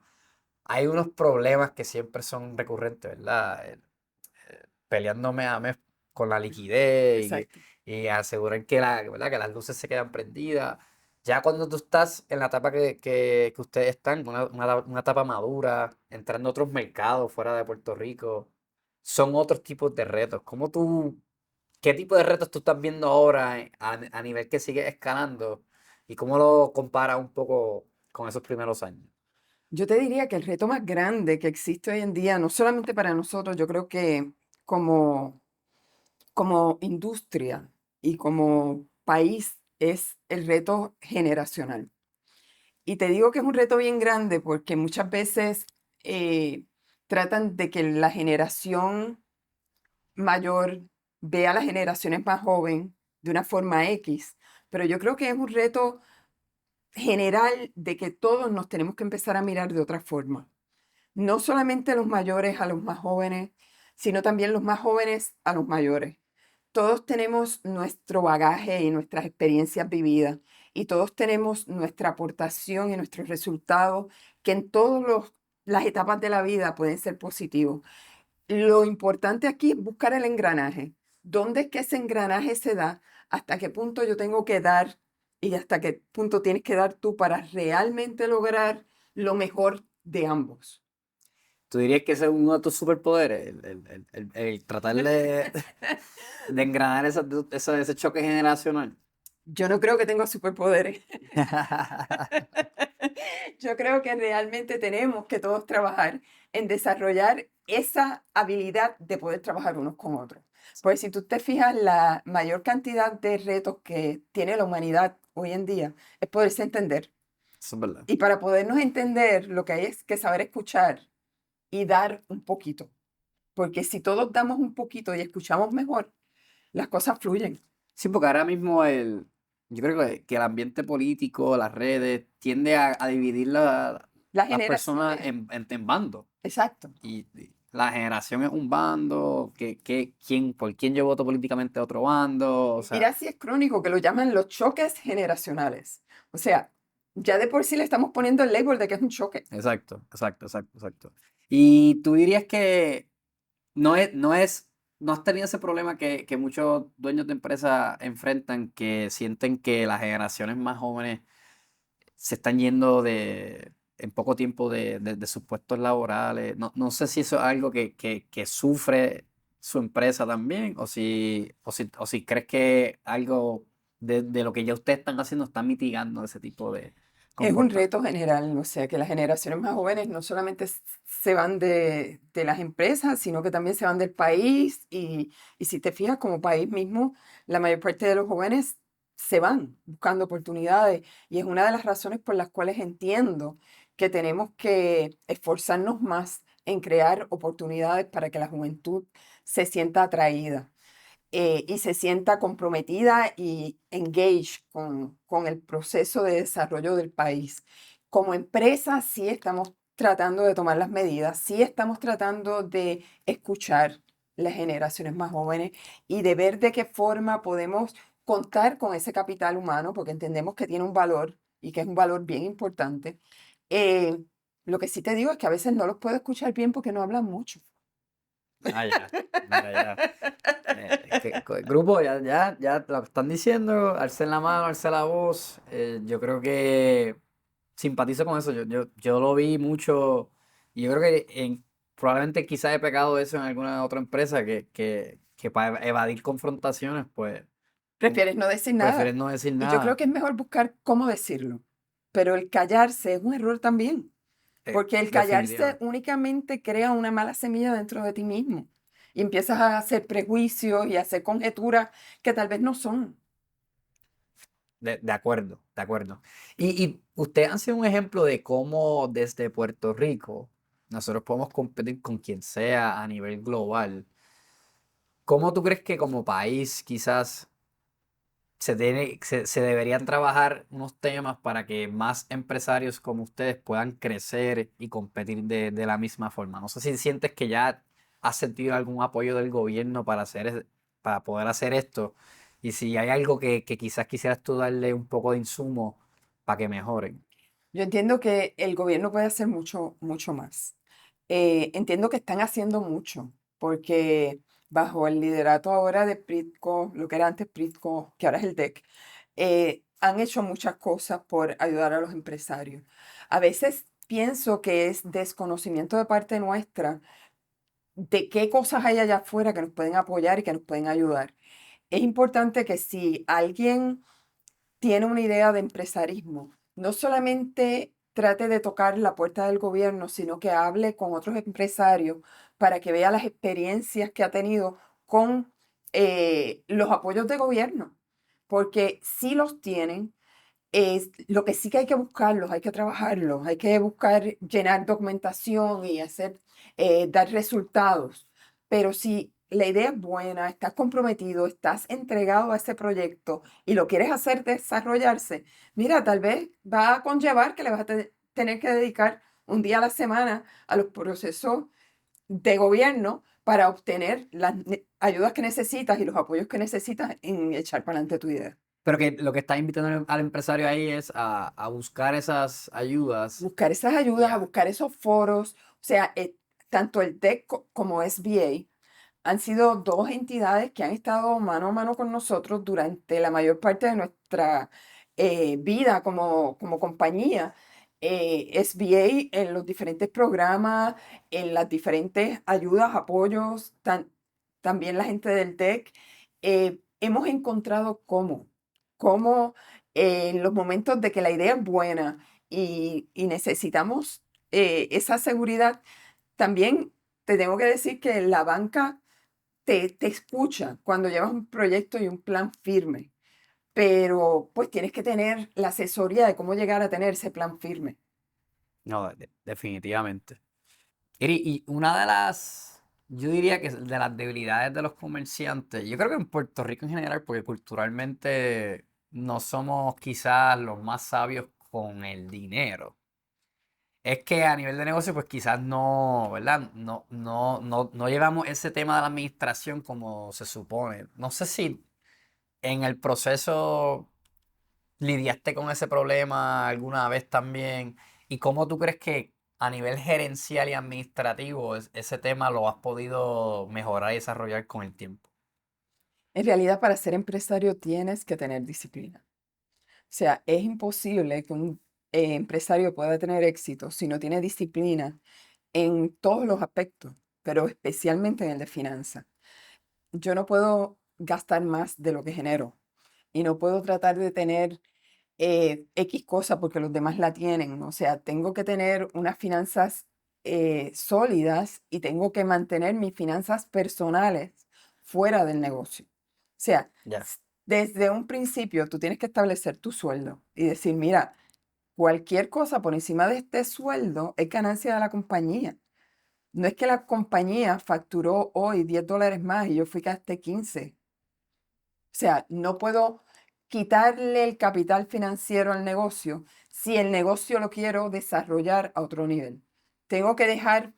hay unos problemas que siempre son recurrentes, ¿verdad? Peleando mes a mes con la liquidez Exacto. y asegurar ¿verdad? Que las luces se quedan prendidas. Ya cuando tú estás en la etapa que ustedes están, una etapa madura, entrando a otros mercados fuera de Puerto Rico, son otros tipos de retos. ¿Qué tipo de retos tú estás viendo ahora a nivel que sigue escalando y cómo lo comparas un poco con esos primeros años? Yo te diría que el reto más grande que existe hoy en día, no solamente para nosotros, yo creo que como, como industria y como país, es el reto generacional. Y te digo que es un reto bien grande porque muchas veces eh, tratan de que la generación mayor vea a las generaciones más jóvenes de una forma X, pero yo creo que es un reto general de que todos nos tenemos que empezar a mirar de otra forma. No solamente los mayores a los más jóvenes, sino también los más jóvenes a los mayores. Todos tenemos nuestro bagaje y nuestras experiencias vividas y todos tenemos nuestra aportación y nuestros resultados que en todas las etapas de la vida pueden ser positivos. Lo importante aquí es buscar el engranaje. ¿Dónde es que ese engranaje se da? ¿Hasta qué punto yo tengo que dar y hasta qué punto tienes que dar tú para realmente lograr lo mejor de ambos? ¿Tú dirías que ese es uno de tus superpoderes? El tratar de engranar ese choque generacional. Yo no creo que tenga superpoderes. Yo creo que realmente tenemos que todos trabajar en desarrollar esa habilidad de poder trabajar unos con otros. Pues si tú te fijas, la mayor cantidad de retos que tiene la humanidad hoy en día es poderse entender. Eso es verdad. Y para podernos entender, lo que hay es que saber escuchar y dar un poquito. Porque si todos damos un poquito y escuchamos mejor, las cosas fluyen. Sí, porque ahora mismo yo creo que el ambiente político, las redes, tiende a dividir Las las personas generaciones, en bandos. exacto. Y la generación es un bando, por quién yo voto políticamente a otro bando, o sea, Mira si es crónico, que lo llaman los choques generacionales. O sea, ya de por sí le estamos poniendo el label de que es un choque. exacto, exacto, exacto, exacto. Y tú dirías que no has tenido ese problema que muchos dueños de empresas enfrentan, que sienten que las generaciones más jóvenes se están yendo en poco tiempo de sus puestos laborales. No sé si eso es algo que sufre su empresa también, o si crees que algo de lo que ya ustedes están haciendo está mitigando ese tipo de Es un comportamiento. reto general, o sea, que las generaciones más jóvenes no solamente se van de las empresas, sino que también se van del país. Y si te fijas, como país mismo, la mayor parte de los jóvenes se van buscando oportunidades. Y es una de las razones por las cuales entiendo que tenemos que esforzarnos más en crear oportunidades para que la juventud se sienta atraída y se sienta comprometida y engage con el proceso de desarrollo del país. Como empresa, sí estamos tratando de tomar las medidas, sí estamos tratando de escuchar las generaciones más jóvenes y de ver de qué forma podemos contar con ese capital humano, porque entendemos que tiene un valor y que es un valor bien importante. Eh, lo que sí te digo es que a veces no los puedo escuchar bien porque no hablan mucho. Ah, ya. Mira, ya. El grupo, ya lo están diciendo, alcen la mano, alcen la voz. Yo creo que simpatizo con eso. Yo lo vi mucho y yo creo que probablemente quizás he pecado de eso en alguna otra empresa que para evadir confrontaciones, pues Prefieres no decir nada. prefieren no decir Y yo creo nada. que es mejor buscar cómo decirlo. Pero el callarse es un error también, porque el callarse Definitivamente. únicamente crea una mala semilla dentro de ti mismo. Y empiezas a hacer prejuicios y a hacer conjeturas que tal vez no son. De acuerdo, de acuerdo. Y ustedes han sido un ejemplo de cómo desde Puerto Rico nosotros podemos competir con quien sea a nivel global. ¿Cómo tú crees que como país quizás se deberían trabajar unos temas para que más empresarios como ustedes puedan crecer y competir de la misma forma? No sé si sientes que ya has sentido algún apoyo del gobierno para poder hacer esto y si hay algo que quizás quisieras tú darle un poco de insumo para que mejoren. Yo entiendo que el gobierno puede hacer mucho, mucho más. Entiendo que están haciendo mucho, porque bajo el liderato ahora de Pritco, lo que era antes Pritco, que ahora es el DEC, han hecho muchas cosas por ayudar a los empresarios. A veces pienso que es desconocimiento de parte nuestra de qué cosas hay allá afuera que nos pueden apoyar y que nos pueden ayudar. Es importante que si alguien tiene una idea de empresarismo, no solamente trate de tocar la puerta del gobierno, sino que hable con otros empresarios para que vea las experiencias que ha tenido con los apoyos de gobierno, porque sí los tienen, Lo que sí que hay que buscarlos, hay que trabajarlos, hay que buscar llenar documentación y hacer, dar resultados. Pero si la idea es buena, estás comprometido, estás entregado a ese proyecto y lo quieres hacer desarrollarse, mira, tal vez va a conllevar que le vas a tener que dedicar un día a la semana a los procesos de gobierno para obtener las ayudas que necesitas y los apoyos que necesitas en echar para adelante tu idea. Pero que lo que está invitando al empresario ahí es a buscar esas ayudas. Buscar esas ayudas, a Ya. buscar esos foros. O sea, tanto el TEC como SBA han sido dos entidades que han estado mano a mano con nosotros durante la mayor parte de nuestra vida como compañía. SBA en los diferentes programas, en las diferentes ayudas, apoyos, también la gente del TEC. Hemos encontrado cómo en los momentos de que la idea es buena y necesitamos esa seguridad, también te tengo que decir que la banca te escucha cuando llevas un proyecto y un plan firme, pero pues tienes que tener la asesoría de cómo llegar a tener ese plan firme. No, definitivamente. Y una de las, yo diría que de las debilidades de los comerciantes, yo creo que en Puerto Rico en general, porque culturalmente no somos quizás los más sabios con el dinero. Es que a nivel de negocio, pues quizás no, ¿verdad? No llevamos ese tema de la administración como se supone. No sé si en el proceso lidiaste con ese problema alguna vez también. ¿Y cómo tú crees que a nivel gerencial y administrativo ese tema lo has podido mejorar y desarrollar con el tiempo? En realidad, para ser empresario tienes que tener disciplina. O sea, es imposible que un empresario pueda tener éxito si no tiene disciplina en todos los aspectos, pero especialmente en el de finanzas. Yo no puedo gastar más de lo que genero y no puedo tratar de tener X cosa porque los demás la tienen. O sea, tengo que tener unas finanzas sólidas y tengo que mantener mis finanzas personales fuera del negocio. O sea, Ya. desde un principio tú tienes que establecer tu sueldo y decir, mira, cualquier cosa por encima de este sueldo es ganancia de la compañía. No es que la compañía facturó hoy $10 más y yo fui que gasté 15. O sea, no puedo quitarle el capital financiero al negocio si el negocio lo quiero desarrollar a otro nivel. Tengo que dejar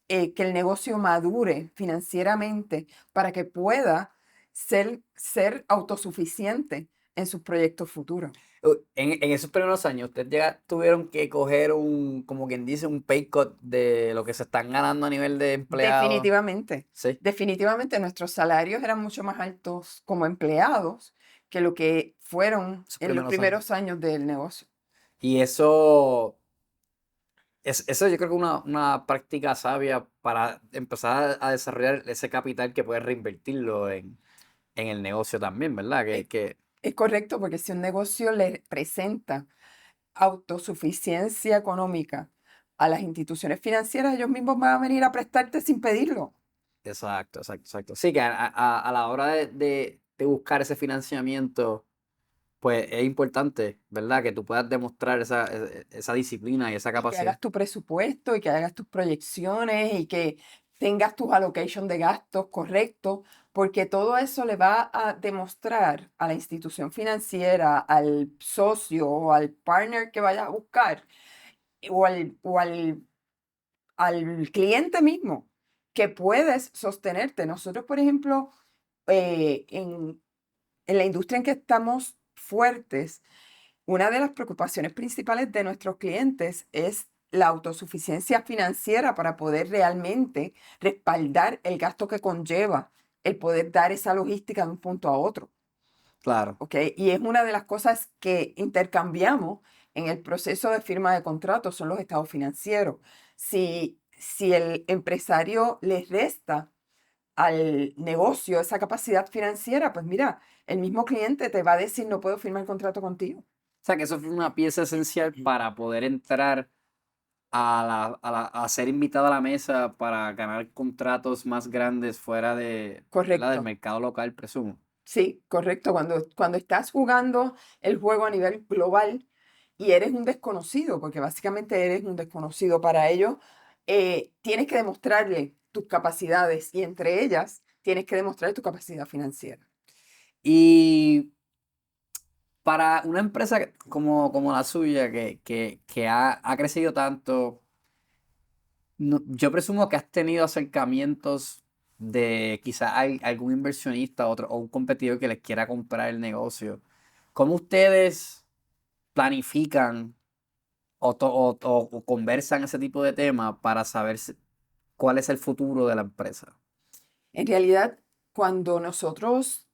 que el negocio madure financieramente para que pueda ser autosuficiente en sus proyectos futuros. En esos primeros años, ¿ustedes tuvieron que coger un, como quien dice, un pay cut de lo que se están ganando a nivel de empleados? Definitivamente, Sí, definitivamente nuestros salarios eran mucho más altos como empleados que lo que fueron esos en los primeros años. primeros años del negocio. Y eso, eso yo creo que es una práctica sabia para empezar a desarrollar ese capital que puedes reinvertirlo en el negocio también, ¿verdad? Es, Que es correcto porque si un negocio le presenta autosuficiencia económica a las instituciones financieras, ellos mismos van a venir a prestarte sin pedirlo. exacto, exacto, exacto. Sí, que a la hora de buscar ese financiamiento, pues es importante, ¿verdad? Que tú puedas demostrar esa disciplina y esa Y que capacidad. hagas tu presupuesto y que hagas tus proyecciones y que tengas tus allocation de gastos correctos, porque todo eso le va a demostrar a la institución financiera, al socio o al partner que vayas a buscar o al cliente mismo que puedes sostenerte. Nosotros, por ejemplo, en la industria en que estamos fuertes, una de las preocupaciones principales de nuestros clientes es la autosuficiencia financiera para poder realmente respaldar el gasto que conlleva el poder dar esa logística de un punto a otro. Claro. ¿Ok? Y es una de las cosas que intercambiamos en el proceso de firma de contratos, son los estados financieros. Si el empresario le resta al negocio esa capacidad financiera, pues mira, el mismo cliente te va a decir, no puedo firmar el contrato contigo. O sea, que eso fue una pieza esencial para poder entrar a ser invitado a la mesa para ganar contratos más grandes fuera de, ¿verdad? Del Correcto. mercado local, presumo. Sí, correcto. Cuando estás jugando el juego a nivel global y eres un desconocido, porque básicamente eres un desconocido para ellos, tienes que demostrarle tus capacidades y entre ellas tienes que demostrar tu capacidad financiera. Y para una empresa como la suya, que ha crecido tanto, yo presumo que has tenido acercamientos de quizás algún inversionista o un competidor que les quiera comprar el negocio. ¿Cómo ustedes planifican o conversan ese tipo de temas para saber cuál es el futuro de la empresa? En realidad, cuando nosotros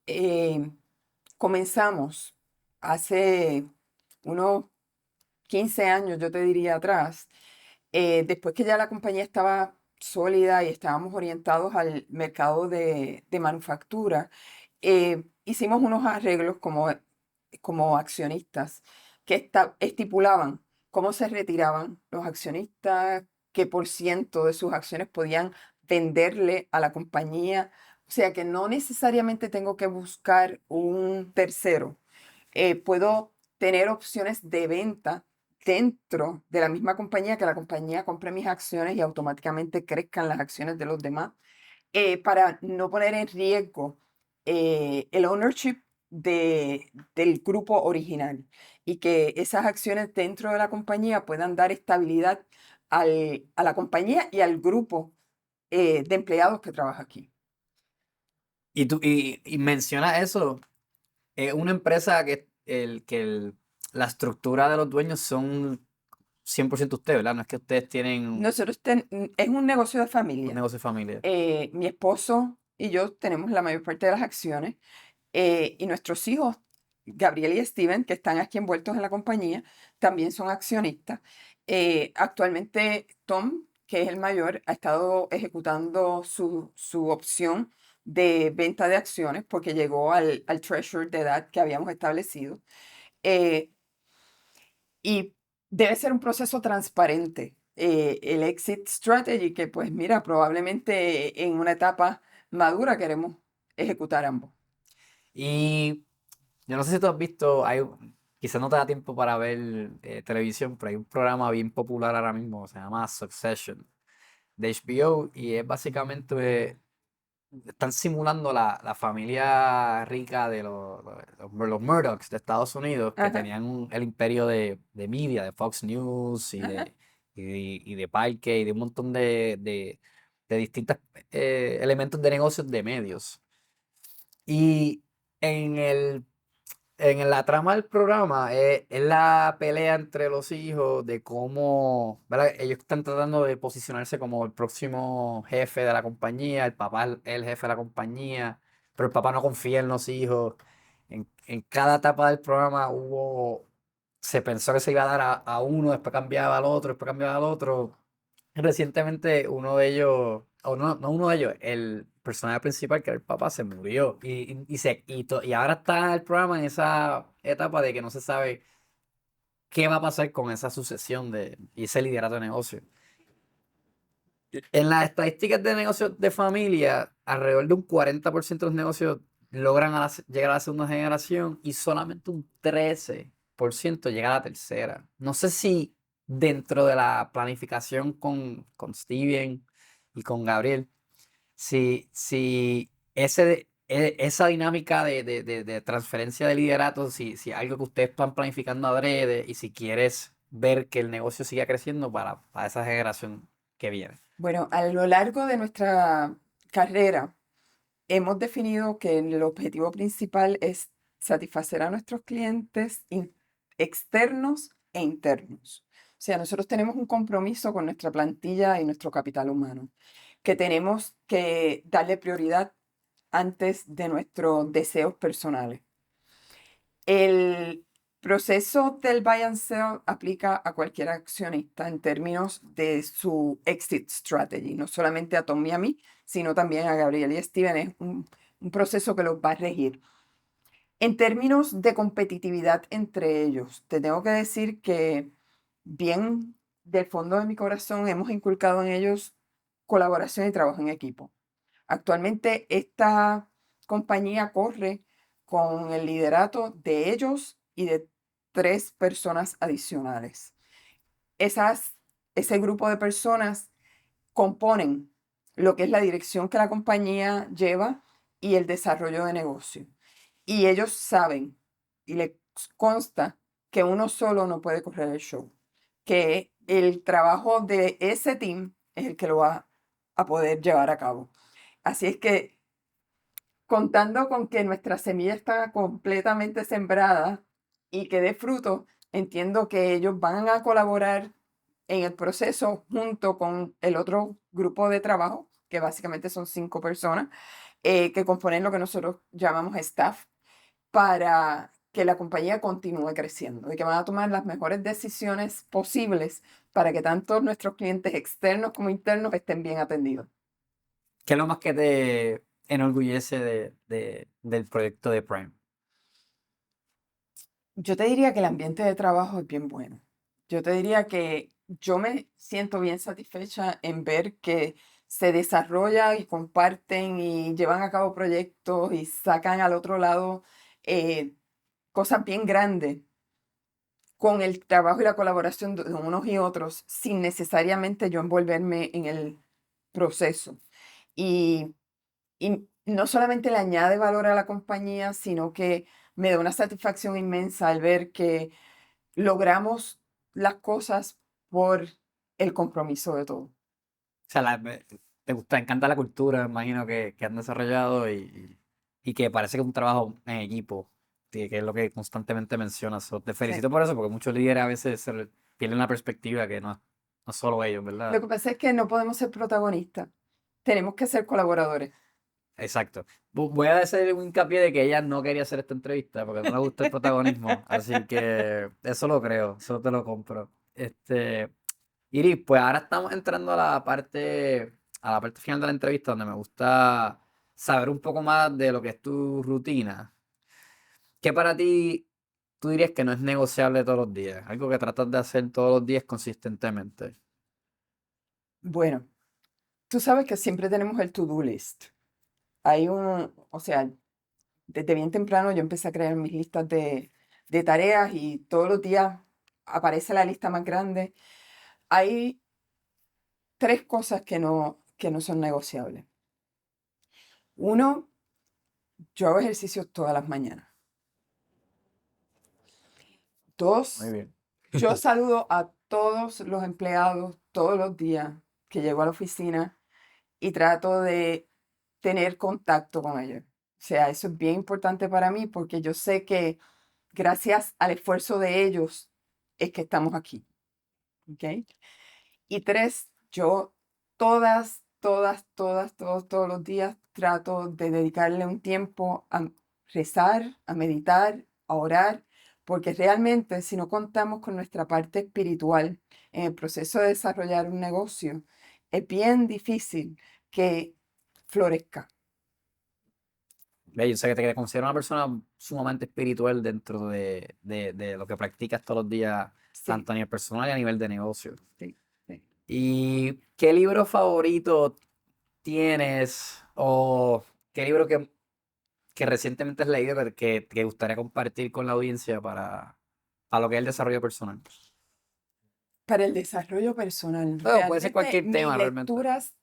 comenzamos hace unos 15 años, yo te diría atrás, después que ya la compañía estaba sólida y estábamos orientados al mercado de manufactura, hicimos unos arreglos como accionistas que estipulaban cómo se retiraban los accionistas, qué por ciento de sus acciones podían venderle a la compañía. O sea que no necesariamente tengo que buscar un tercero. Puedo tener opciones de venta dentro de la misma compañía, que la compañía compre mis acciones y automáticamente crezcan las acciones de los demás, para no poner en riesgo el ownership del grupo original y que esas acciones dentro de la compañía puedan dar estabilidad a la compañía y al grupo de empleados que trabaja aquí. Y menciona eso, es una empresa la estructura de los dueños son 100% ustedes, ¿verdad? No es que ustedes tienen Es un negocio de un familia. negocio familiar. Mi esposo y yo tenemos la mayor parte de las acciones, y nuestros hijos, Gabriel y Steven, que están aquí envueltos en la compañía, también son accionistas. Actualmente Tom, que es el mayor, ha estado ejecutando su opción de venta de acciones porque llegó al threshold de edad que habíamos establecido. Eh, y debe ser un proceso transparente. El exit strategy, que pues mira, probablemente en una etapa madura queremos ejecutar ambos. Y yo no sé si tú has visto, quizás no te da tiempo para ver televisión, pero hay un programa bien popular ahora mismo, se llama Succession, de HBO, y es básicamente, están simulando la familia rica de los Murdochs de Estados Unidos, que Ajá, tenían el imperio de media, de Fox News ajá. y de Parque y de un montón de distintos elementos de negocios de medios. Y en la trama del programa es la pelea entre los hijos de cómo, ¿verdad? Ellos están tratando de posicionarse como el próximo jefe de la compañía, el papá es el jefe de la compañía, pero el papá no confía en los hijos. En cada etapa del programa se pensó que se iba a dar a uno, después cambiaba al otro, después cambiaba al otro. Recientemente uno de ellos, o no, no uno de ellos, el personaje principal, que era el papá, se murió. Y ahora está el programa en esa etapa de que no se sabe qué va a pasar con esa sucesión y ese liderato de negocio. En las estadísticas de negocios de familia, alrededor de un 40% de los negocios logran llegar a la segunda generación y solamente un 13% llega a la tercera. No sé si dentro de la planificación con Steven y con Gabriel, si esa dinámica de transferencia de liderato, si algo que ustedes están planificando adrede y si quieres ver que el negocio siga creciendo para esa generación que viene. Bueno, a lo largo de nuestra carrera hemos definido que el objetivo principal es satisfacer a nuestros clientes externos e internos. O sea, nosotros tenemos un compromiso con nuestra plantilla y nuestro capital humano, que tenemos que darle prioridad antes de nuestros deseos personales. El proceso del buy and sell aplica a cualquier accionista en términos de su exit strategy, no solamente a Tom y a mí, sino también a Gabriel y Steven. Es un proceso que los va a regir. En términos de competitividad entre ellos, te tengo que decir que bien del fondo de mi corazón hemos inculcado en ellos colaboración y trabajo en equipo. Actualmente esta compañía corre con el liderato de ellos y de 3 personas adicionales. Ese grupo de personas componen lo que es la dirección que la compañía lleva y el desarrollo de negocio. Y ellos saben y les consta que uno solo no puede correr el show, que el trabajo de ese team es el que lo va a poder llevar a cabo. Así es que contando con que nuestra semilla está completamente sembrada y que dé fruto, entiendo que ellos van a colaborar en el proceso junto con el otro grupo de trabajo, que básicamente son 5 personas, que componen lo que nosotros llamamos staff, para que la compañía continúe creciendo y que van a tomar las mejores decisiones posibles para que tanto nuestros clientes externos como internos estén bien atendidos. ¿Qué es lo más que te enorgullece del proyecto de Prime? Yo te diría que el ambiente de trabajo es bien bueno. Yo te diría que yo me siento bien satisfecha en ver que se desarrolla y comparten y llevan a cabo proyectos y sacan al otro lado eh, cosas bien grandes con el trabajo y la colaboración de unos y otros sin necesariamente yo envolverme en el proceso. Y, y no solamente le añade valor a la compañía, sino que me da una satisfacción inmensa al ver que logramos las cosas por el compromiso de todos. O sea, te gusta, encanta la cultura, me imagino que han desarrollado y que parece que es un trabajo en equipo, que es lo que constantemente mencionas. So, te Sí. felicito por eso, porque muchos líderes a veces pierden la perspectiva que no solo ellos, Lo ¿verdad? que pasa es que no podemos ser protagonistas, tenemos que ser colaboradores. Exacto. Voy a hacer un hincapié de que ella no quería hacer esta entrevista porque no le gusta el protagonismo, así que eso lo creo, eso te lo compro. Iris, pues ahora estamos entrando a la parte final de la entrevista donde me gusta saber un poco más de lo que es tu rutina. ¿Qué para ti tú dirías que no es negociable todos los días? Algo que tratas de hacer todos los días consistentemente. Bueno, tú sabes que siempre tenemos el to-do list. O sea, desde bien temprano yo empecé a crear mis listas de tareas y todos los días aparece la lista más grande. Hay 3 cosas que no son negociables. Uno, yo hago ejercicio todas las mañanas. Muy 2, bien. yo saludo a todos los empleados todos los días que llego a la oficina y trato de tener contacto con ellos. O sea, eso es bien importante para mí porque yo sé que gracias al esfuerzo de ellos es que estamos aquí. ¿Ok? Y 3, yo todos los días trato de dedicarle un tiempo a rezar, a meditar, a orar, porque realmente si no contamos con nuestra parte espiritual en el proceso de desarrollar un negocio, es bien difícil que florezca. Ve, yo sé que te considero una persona sumamente espiritual dentro de lo que practicas todos los días, Sí, tanto a nivel personal y a nivel de negocio. sí, sí. ¿Y qué libro favorito tienes o qué libro que recientemente has leído que gustaría compartir con la audiencia para lo que es el desarrollo personal? Para el desarrollo personal, Bueno, puede ser realmente cualquier mis tema realmente. lecturas,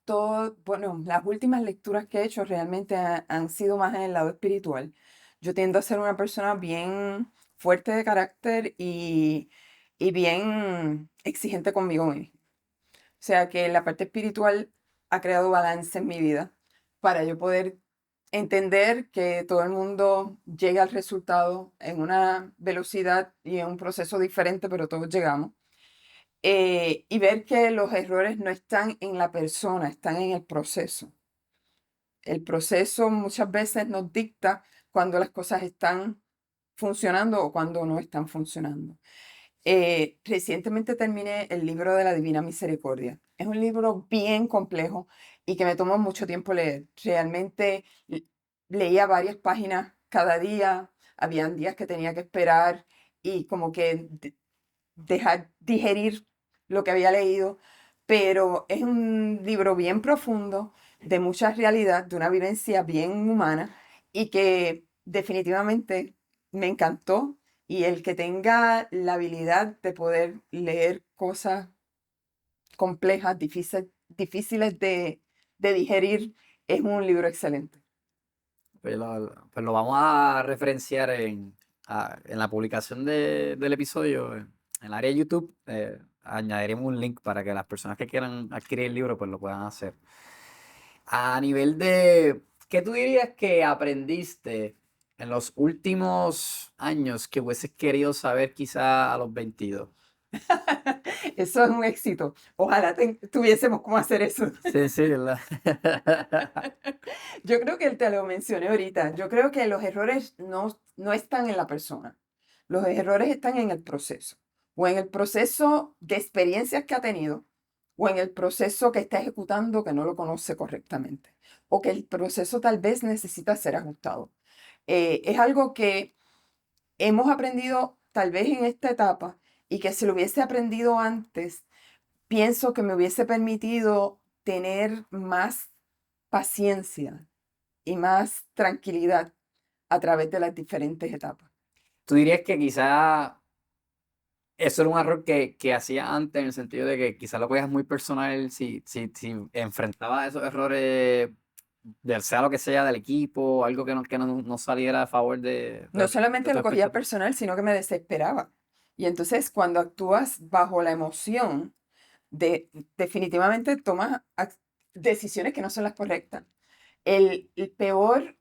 bueno, las últimas lecturas que he hecho realmente han sido más en el lado espiritual. Yo tiendo a ser una persona bien fuerte de carácter y bien exigente conmigo misma. O sea que la parte espiritual ha creado balance en mi vida para yo poder entender que todo el mundo llega al resultado en una velocidad y en un proceso diferente, pero todos llegamos y ver que los errores no están en la persona, están en el proceso. El proceso muchas veces nos dicta cuando las cosas están funcionando o cuando no están funcionando. Recientemente terminé el libro de la Divina Misericordia. Es un libro bien complejo y que me tomó mucho tiempo leer. Realmente leía varias páginas cada día, habían días que tenía que esperar y como que dejar digerir lo que había leído, pero es un libro bien profundo, de mucha realidad, de una vivencia bien humana y que definitivamente me encantó y el que tenga la habilidad de poder leer cosas complejas, difíciles de digerir, es un libro excelente. Pues lo vamos a referenciar en la publicación del episodio, en el área de YouTube. Añadiremos un link para que las personas que quieran adquirir el libro pues lo puedan hacer. A nivel de, ¿qué tú dirías que aprendiste en los últimos años que hubieses querido saber quizá a los 22? Eso es un éxito. Ojalá tuviésemos cómo hacer eso. Sí, sí, ¿verdad? Yo creo que te lo mencioné ahorita. Yo creo que los errores no están en la persona. Los errores están en el proceso. O en el proceso de experiencias que ha tenido, o en el proceso que está ejecutando que no lo conoce correctamente. O que el proceso tal vez necesita ser ajustado. Es algo que hemos aprendido tal vez en esta etapa y que si lo hubiese aprendido antes, pienso que me hubiese permitido tener más paciencia y más tranquilidad a través de las diferentes etapas. ¿Tú dirías que quizá eso era un error que hacía antes en el sentido de que quizá lo cogías muy personal si enfrentabas esos errores, sea lo que sea del equipo, algo que no saliera a favor No de solamente tu lo cogía expectativa? personal, sino que me desesperaba. Y entonces cuando actúas bajo la emoción, definitivamente tomas decisiones que no son las correctas. El peor,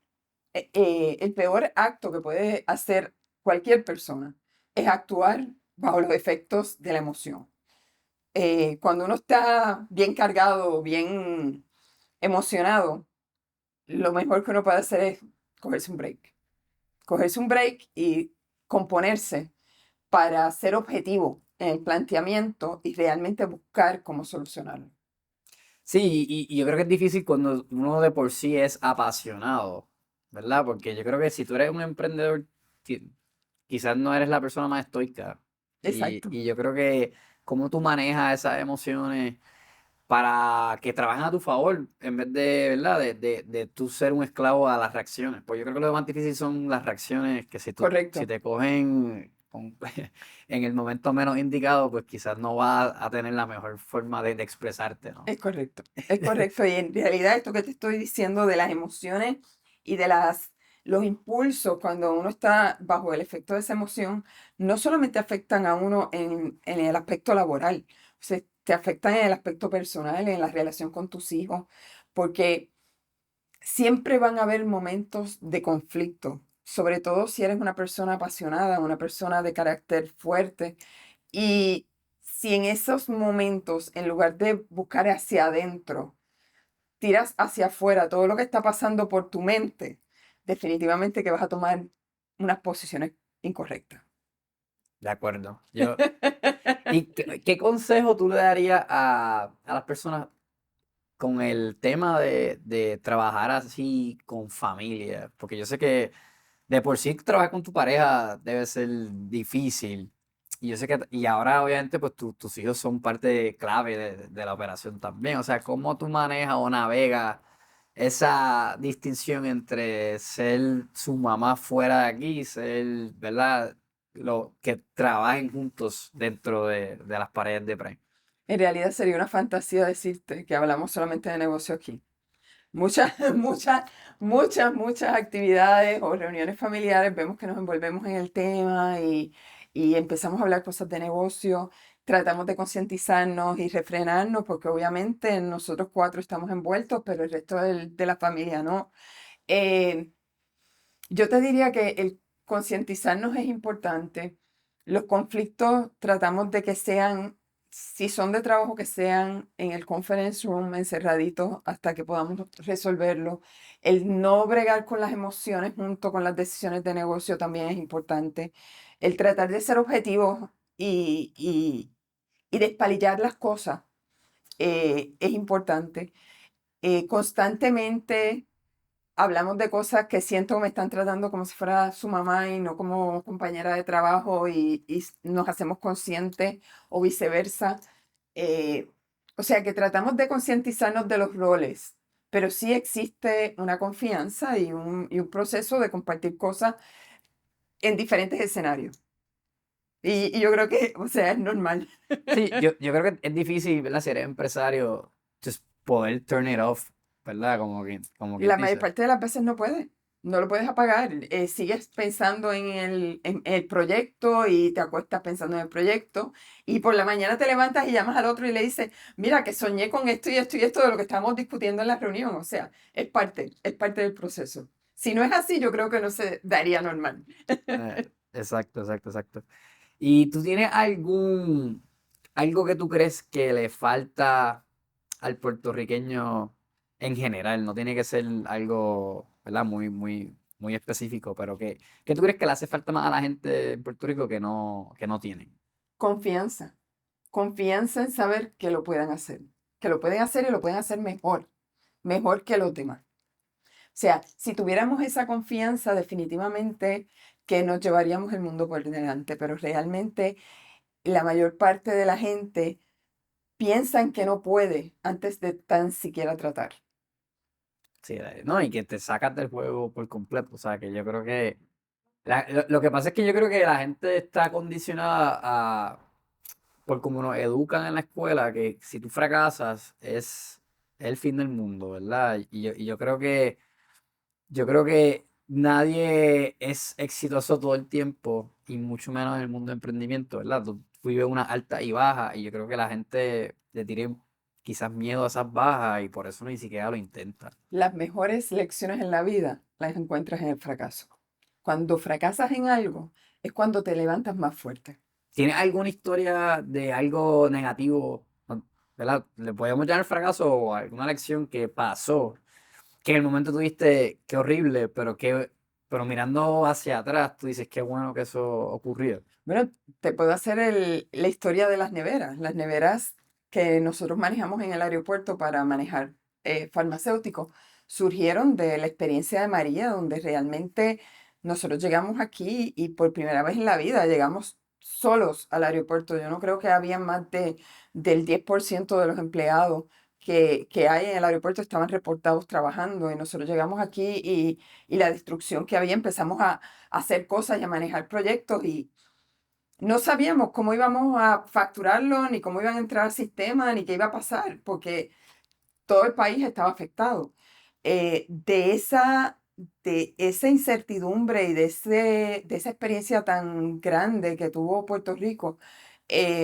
el peor acto que puede hacer cualquier persona es actuar bajo los efectos de la emoción. Cuando uno está bien cargado, bien emocionado, lo mejor que uno puede hacer es cogerse un break. Cogerse un break y componerse para ser objetivo en el planteamiento y realmente buscar cómo solucionarlo. Sí, y yo creo que es difícil cuando uno de por sí es apasionado, ¿verdad? Porque yo creo que si tú eres un emprendedor, quizás no eres la persona más estoica. Y, Exacto, y yo creo que cómo tú manejas esas emociones para que trabajen a tu favor, en vez de, ¿verdad? De tú ser un esclavo a las reacciones. Pues yo creo que lo más difícil son las reacciones que si correcto. te cogen en el momento menos indicado, pues quizás no vas a tener la mejor forma de expresarte, ¿no? Es correcto, es correcto. Y en realidad esto que te estoy diciendo de las emociones y de los impulsos cuando uno está bajo el efecto de esa emoción, no solamente afectan a uno en el aspecto laboral, o sea, te afectan en el aspecto personal, en la relación con tus hijos, porque siempre van a haber momentos de conflicto, sobre todo si eres una persona apasionada, una persona de carácter fuerte. Y si en esos momentos, en lugar de buscar hacia adentro, tiras hacia afuera todo lo que está pasando por tu mente, definitivamente que vas a tomar unas posiciones incorrectas. De acuerdo. ¿Y qué consejo tú le darías a las personas con el tema de trabajar así con familia? Porque yo sé que de por sí trabajar con tu pareja debe ser difícil. Y yo sé y ahora obviamente pues tus hijos son parte clave de la operación también. O sea, ¿cómo tú manejas o navegas esa distinción entre ser su mamá fuera de aquí y ser, ¿verdad? Que trabajen juntos dentro de las paredes de Prime. En realidad sería una fantasía decirte que hablamos solamente de negocio aquí. Muchas, muchas actividades o reuniones familiares vemos que nos envolvemos en el tema y empezamos a hablar cosas de negocio, tratamos de concientizarnos y refrenarnos porque obviamente nosotros cuatro estamos envueltos, pero el resto de la familia no. Eh, yo te diría que el concientizarnos es importante. Los conflictos tratamos de que sean, si son de trabajo, que sean en el conference room, encerraditos, hasta que podamos resolverlo. El no bregar con las emociones junto con las decisiones de negocio también es importante. El tratar de ser objetivos y despalillar las cosas es importante. Constantemente hablamos de cosas que siento que me están tratando como si fuera su mamá y no como compañera de trabajo y nos hacemos conscientes o viceversa. Eh, o sea que tratamos de concientizarnos de los roles, pero sí existe una confianza y un proceso de compartir cosas en diferentes escenarios. Y yo creo que, o sea, es normal. Sí, yo creo que es difícil, ¿verdad? Si eres empresario, just poder turn it off, ¿verdad? Como quien La mayor dice. parte de las veces no puedes, no lo puedes apagar. Sigues pensando en el proyecto y te acuestas pensando en el proyecto y por la mañana te levantas y llamas al otro y le dices, mira, que soñé con esto y esto y esto de lo que estábamos discutiendo en la reunión. O sea, es parte del proceso. Si no es así, yo creo que no se daría normal. Exacto, exacto, exacto. ¿Y tú tienes algo que tú crees que le falta al puertorriqueño en general? No tiene que ser algo, ¿verdad? Muy específico, pero que tú crees que le hace falta más a la gente en Puerto Rico que no tienen. Confianza, confianza en saber que lo pueden hacer y lo pueden hacer mejor, mejor que los demás. O sea, si tuviéramos esa confianza, definitivamente que nos llevaríamos el mundo por delante, pero realmente la mayor parte de la gente piensan que no puede antes de tan siquiera tratar. Sí, no, y que te sacas del juego por completo. O sea, que yo creo que lo que pasa es que yo creo que la gente está condicionada por cómo nos educan en la escuela, que si tú fracasas es el fin del mundo, ¿verdad? Y yo creo que nadie es exitoso todo el tiempo, y mucho menos en el mundo de emprendimiento, ¿verdad? Tú vives una alta y baja, y yo creo que la gente le tiene quizás miedo a esas bajas y por eso ni siquiera lo intenta. Las mejores lecciones en la vida las encuentras en el fracaso. Cuando fracasas en algo es cuando te levantas más fuerte. ¿Tienes alguna historia de algo negativo, ¿verdad? Le podemos llamar fracaso o alguna lección que pasó, que en el momento tuviste, qué horrible, pero mirando hacia atrás, tú dices, qué bueno que eso ocurrió. Bueno, te puedo hacer la historia de las neveras. Las neveras que nosotros manejamos en el aeropuerto para manejar farmacéuticos surgieron de la experiencia de María, donde realmente nosotros llegamos aquí y por primera vez en la vida llegamos solos al aeropuerto. Yo no creo que había más del 10% de los empleados que hay en el aeropuerto estaban reportados trabajando y nosotros llegamos aquí y la destrucción que había empezamos a hacer cosas y a manejar proyectos y no sabíamos cómo íbamos a facturarlo, ni cómo iban a entrar al sistema, ni qué iba a pasar, porque todo el país estaba afectado. De esa incertidumbre y de esa experiencia tan grande que tuvo Puerto Rico,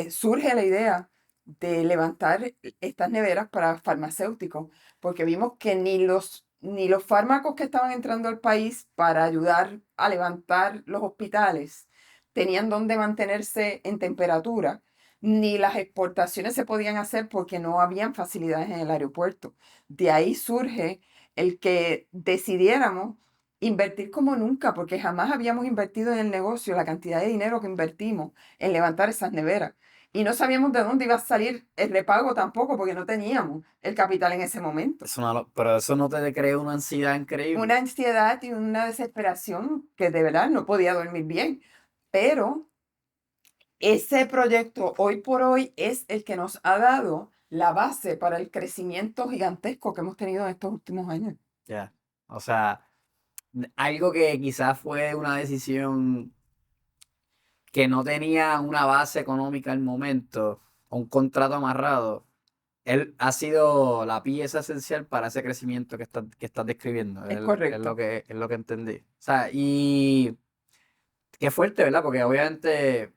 surge la idea de levantar estas neveras para farmacéuticos, porque vimos que ni los fármacos que estaban entrando al país para ayudar a levantar los hospitales tenían dónde mantenerse en temperatura, ni las exportaciones se podían hacer porque no habían facilidades en el aeropuerto. De ahí surge el que decidiéramos invertir como nunca, porque jamás habíamos invertido en el negocio la cantidad de dinero que invertimos en levantar esas neveras. Y no sabíamos de dónde iba a salir el repago tampoco, porque no teníamos el capital en ese momento. Pero eso no te crea una ansiedad increíble. Una ansiedad y una desesperación que de verdad no podía dormir bien. Pero ese proyecto hoy por hoy es el que nos ha dado la base para el crecimiento gigantesco que hemos tenido en estos últimos años. Ya. O sea, algo que quizás fue una decisión que no tenía una base económica al momento, o un contrato amarrado, él ha sido la pieza esencial para ese crecimiento que estás describiendo. Es correcto. Es lo que entendí. O sea, y qué fuerte, ¿verdad? Porque obviamente,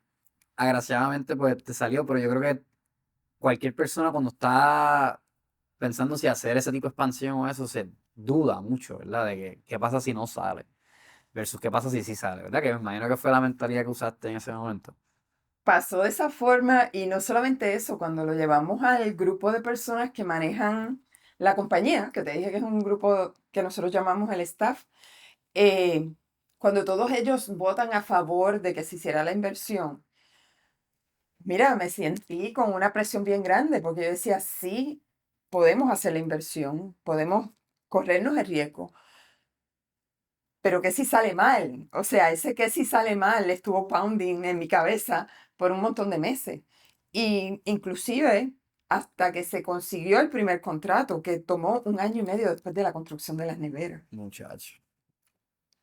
agraciadamente, pues te salió, pero yo creo que cualquier persona cuando está pensando si hacer ese tipo de expansión o eso, se duda mucho, ¿verdad? De que qué pasa si no sale, versus qué pasa si sí sale, ¿verdad? Que me imagino que fue la mentalidad que usaste en ese momento. Pasó de esa forma y no solamente eso, cuando lo llevamos al grupo de personas que manejan la compañía, que te dije que es un grupo que nosotros llamamos el staff, eh, cuando todos ellos votan a favor de que se hiciera la inversión, mira, me sentí con una presión bien grande porque yo decía, sí, podemos hacer la inversión, podemos corrernos el riesgo, pero ¿qué si sale mal? O sea, ese que si sale mal estuvo pounding en mi cabeza por un montón de meses. Y inclusive hasta que se consiguió el primer contrato, que tomó 1 año y medio después de la construcción de las neveras. Muchacho.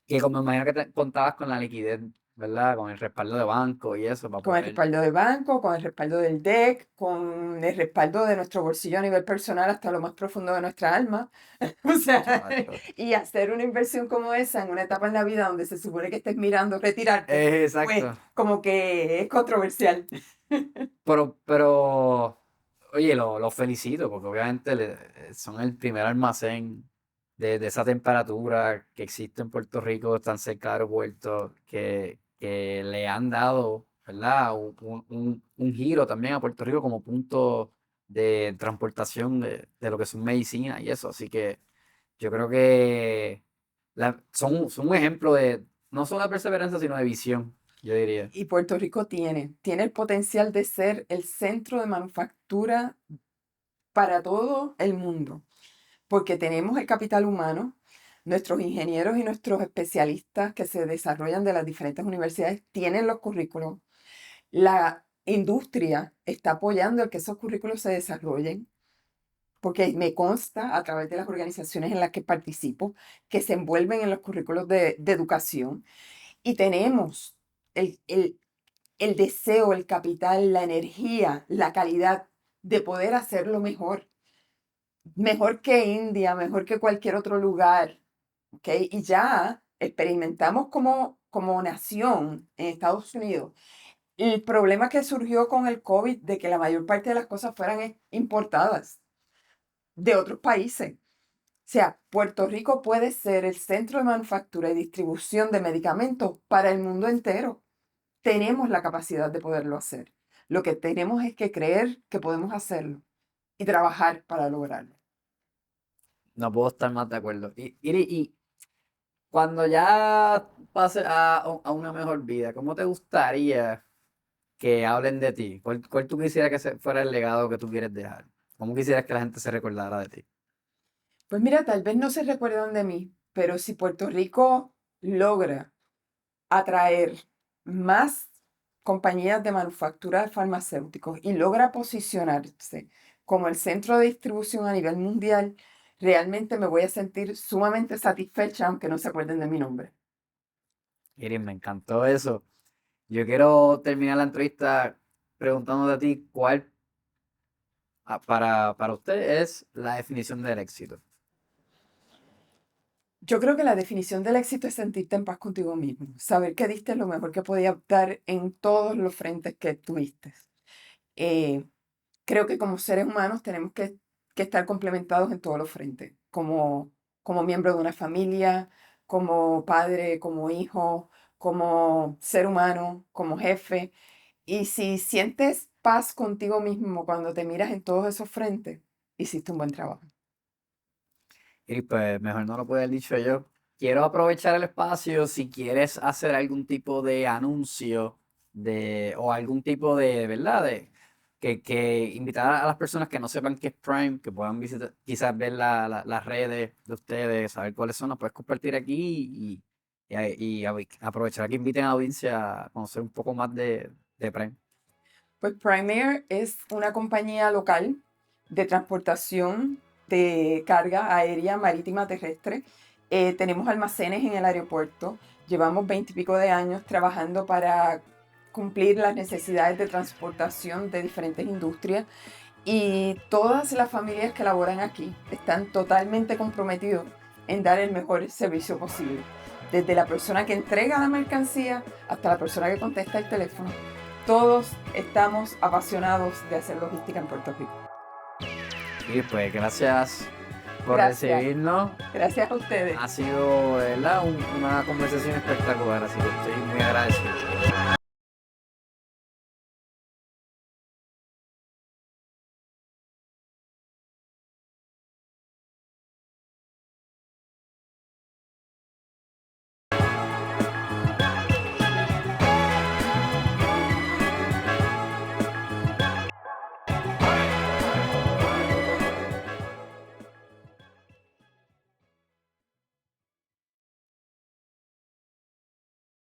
Que como me imagino que contabas con la liquidez, ¿verdad? Con el respaldo de banco y eso para Con el poder. respaldo de banco, con el respaldo del DEC, con el respaldo de nuestro bolsillo a nivel personal hasta lo más profundo de nuestra alma. O sea, Muchacho. y hacer una inversión como esa en una etapa en la vida donde se supone que estés mirando retirarte, pues Exacto. como que es controversial. Pero, oye, los felicito porque obviamente son el primer almacén de esa temperatura que existe en Puerto Rico, tan cerca del aeropuerto, que le han dado, ¿verdad? Un giro también a Puerto Rico como punto de transportación de lo que son medicinas y eso. Así que yo creo que son un ejemplo de, no solo de perseverancia, sino de visión, yo diría. Y Puerto Rico tiene el potencial de ser el centro de manufactura para todo el mundo, porque tenemos el capital humano, nuestros ingenieros y nuestros especialistas que se desarrollan de las diferentes universidades tienen los currículos. La industria está apoyando el que esos currículos se desarrollen, porque me consta a través de las organizaciones en las que participo que se envuelven en los currículos de educación. Y tenemos el deseo, el capital, la energía, la calidad de poder hacerlo mejor. Mejor que India, mejor que cualquier otro lugar. ¿Ok? Y ya experimentamos como nación en Estados Unidos el problema que surgió con el COVID de que la mayor parte de las cosas fueran importadas de otros países. O sea, Puerto Rico puede ser el centro de manufactura y distribución de medicamentos para el mundo entero. Tenemos la capacidad de poderlo hacer. Lo que tenemos es que creer que podemos hacerlo y trabajar para lograrlo. No puedo estar más de acuerdo. Y cuando ya pases a una mejor vida, ¿cómo te gustaría que hablen de ti? ¿Cuál tú quisieras que fuera el legado que tú quieres dejar? ¿Cómo quisieras que la gente se recordara de ti? Pues mira, tal vez no se recuerdan de mí, pero si Puerto Rico logra atraer más compañías de manufactura de farmacéuticos y logra posicionarse como el centro de distribución a nivel mundial, realmente me voy a sentir sumamente satisfecha aunque no se acuerden de mi nombre. Iris, me encantó eso. Yo quiero terminar la entrevista preguntándote a ti cuál para usted es la definición del éxito. Yo creo que la definición del éxito es sentirte en paz contigo mismo, saber que diste lo mejor que podías dar en todos los frentes que tuviste. Eh, Creo que como seres humanos tenemos que estar complementados en todos los frentes, como miembro de una familia, como padre, como hijo, como ser humano, como jefe. Y si sientes paz contigo mismo cuando te miras en todos esos frentes, hiciste un buen trabajo. Y pues mejor no lo puedo haber dicho yo. Quiero aprovechar el espacio si quieres hacer algún tipo de anuncio o algún tipo de, ¿verdad? Que invitar a las personas que no sepan qué es Prime, que puedan visitar, quizás ver las redes de ustedes, saber cuáles son, las puedes compartir aquí y aprovechar que inviten a la audiencia a conocer un poco más de Prime. Pues Primair es una compañía local de transportación de carga aérea, marítima, terrestre. Tenemos almacenes en el aeropuerto. Llevamos 20 y pico de años trabajando para cumplir las necesidades de transportación de diferentes industrias. Y todas las familias que laboran aquí están totalmente comprometidos en dar el mejor servicio posible. Desde la persona que entrega la mercancía hasta la persona que contesta el teléfono. Todos estamos apasionados de hacer logística en Puerto Rico. Y pues gracias por Gracias. recibirnos. Gracias a ustedes. Ha sido, ¿verdad? Una conversación espectacular, así que estoy muy agradecido.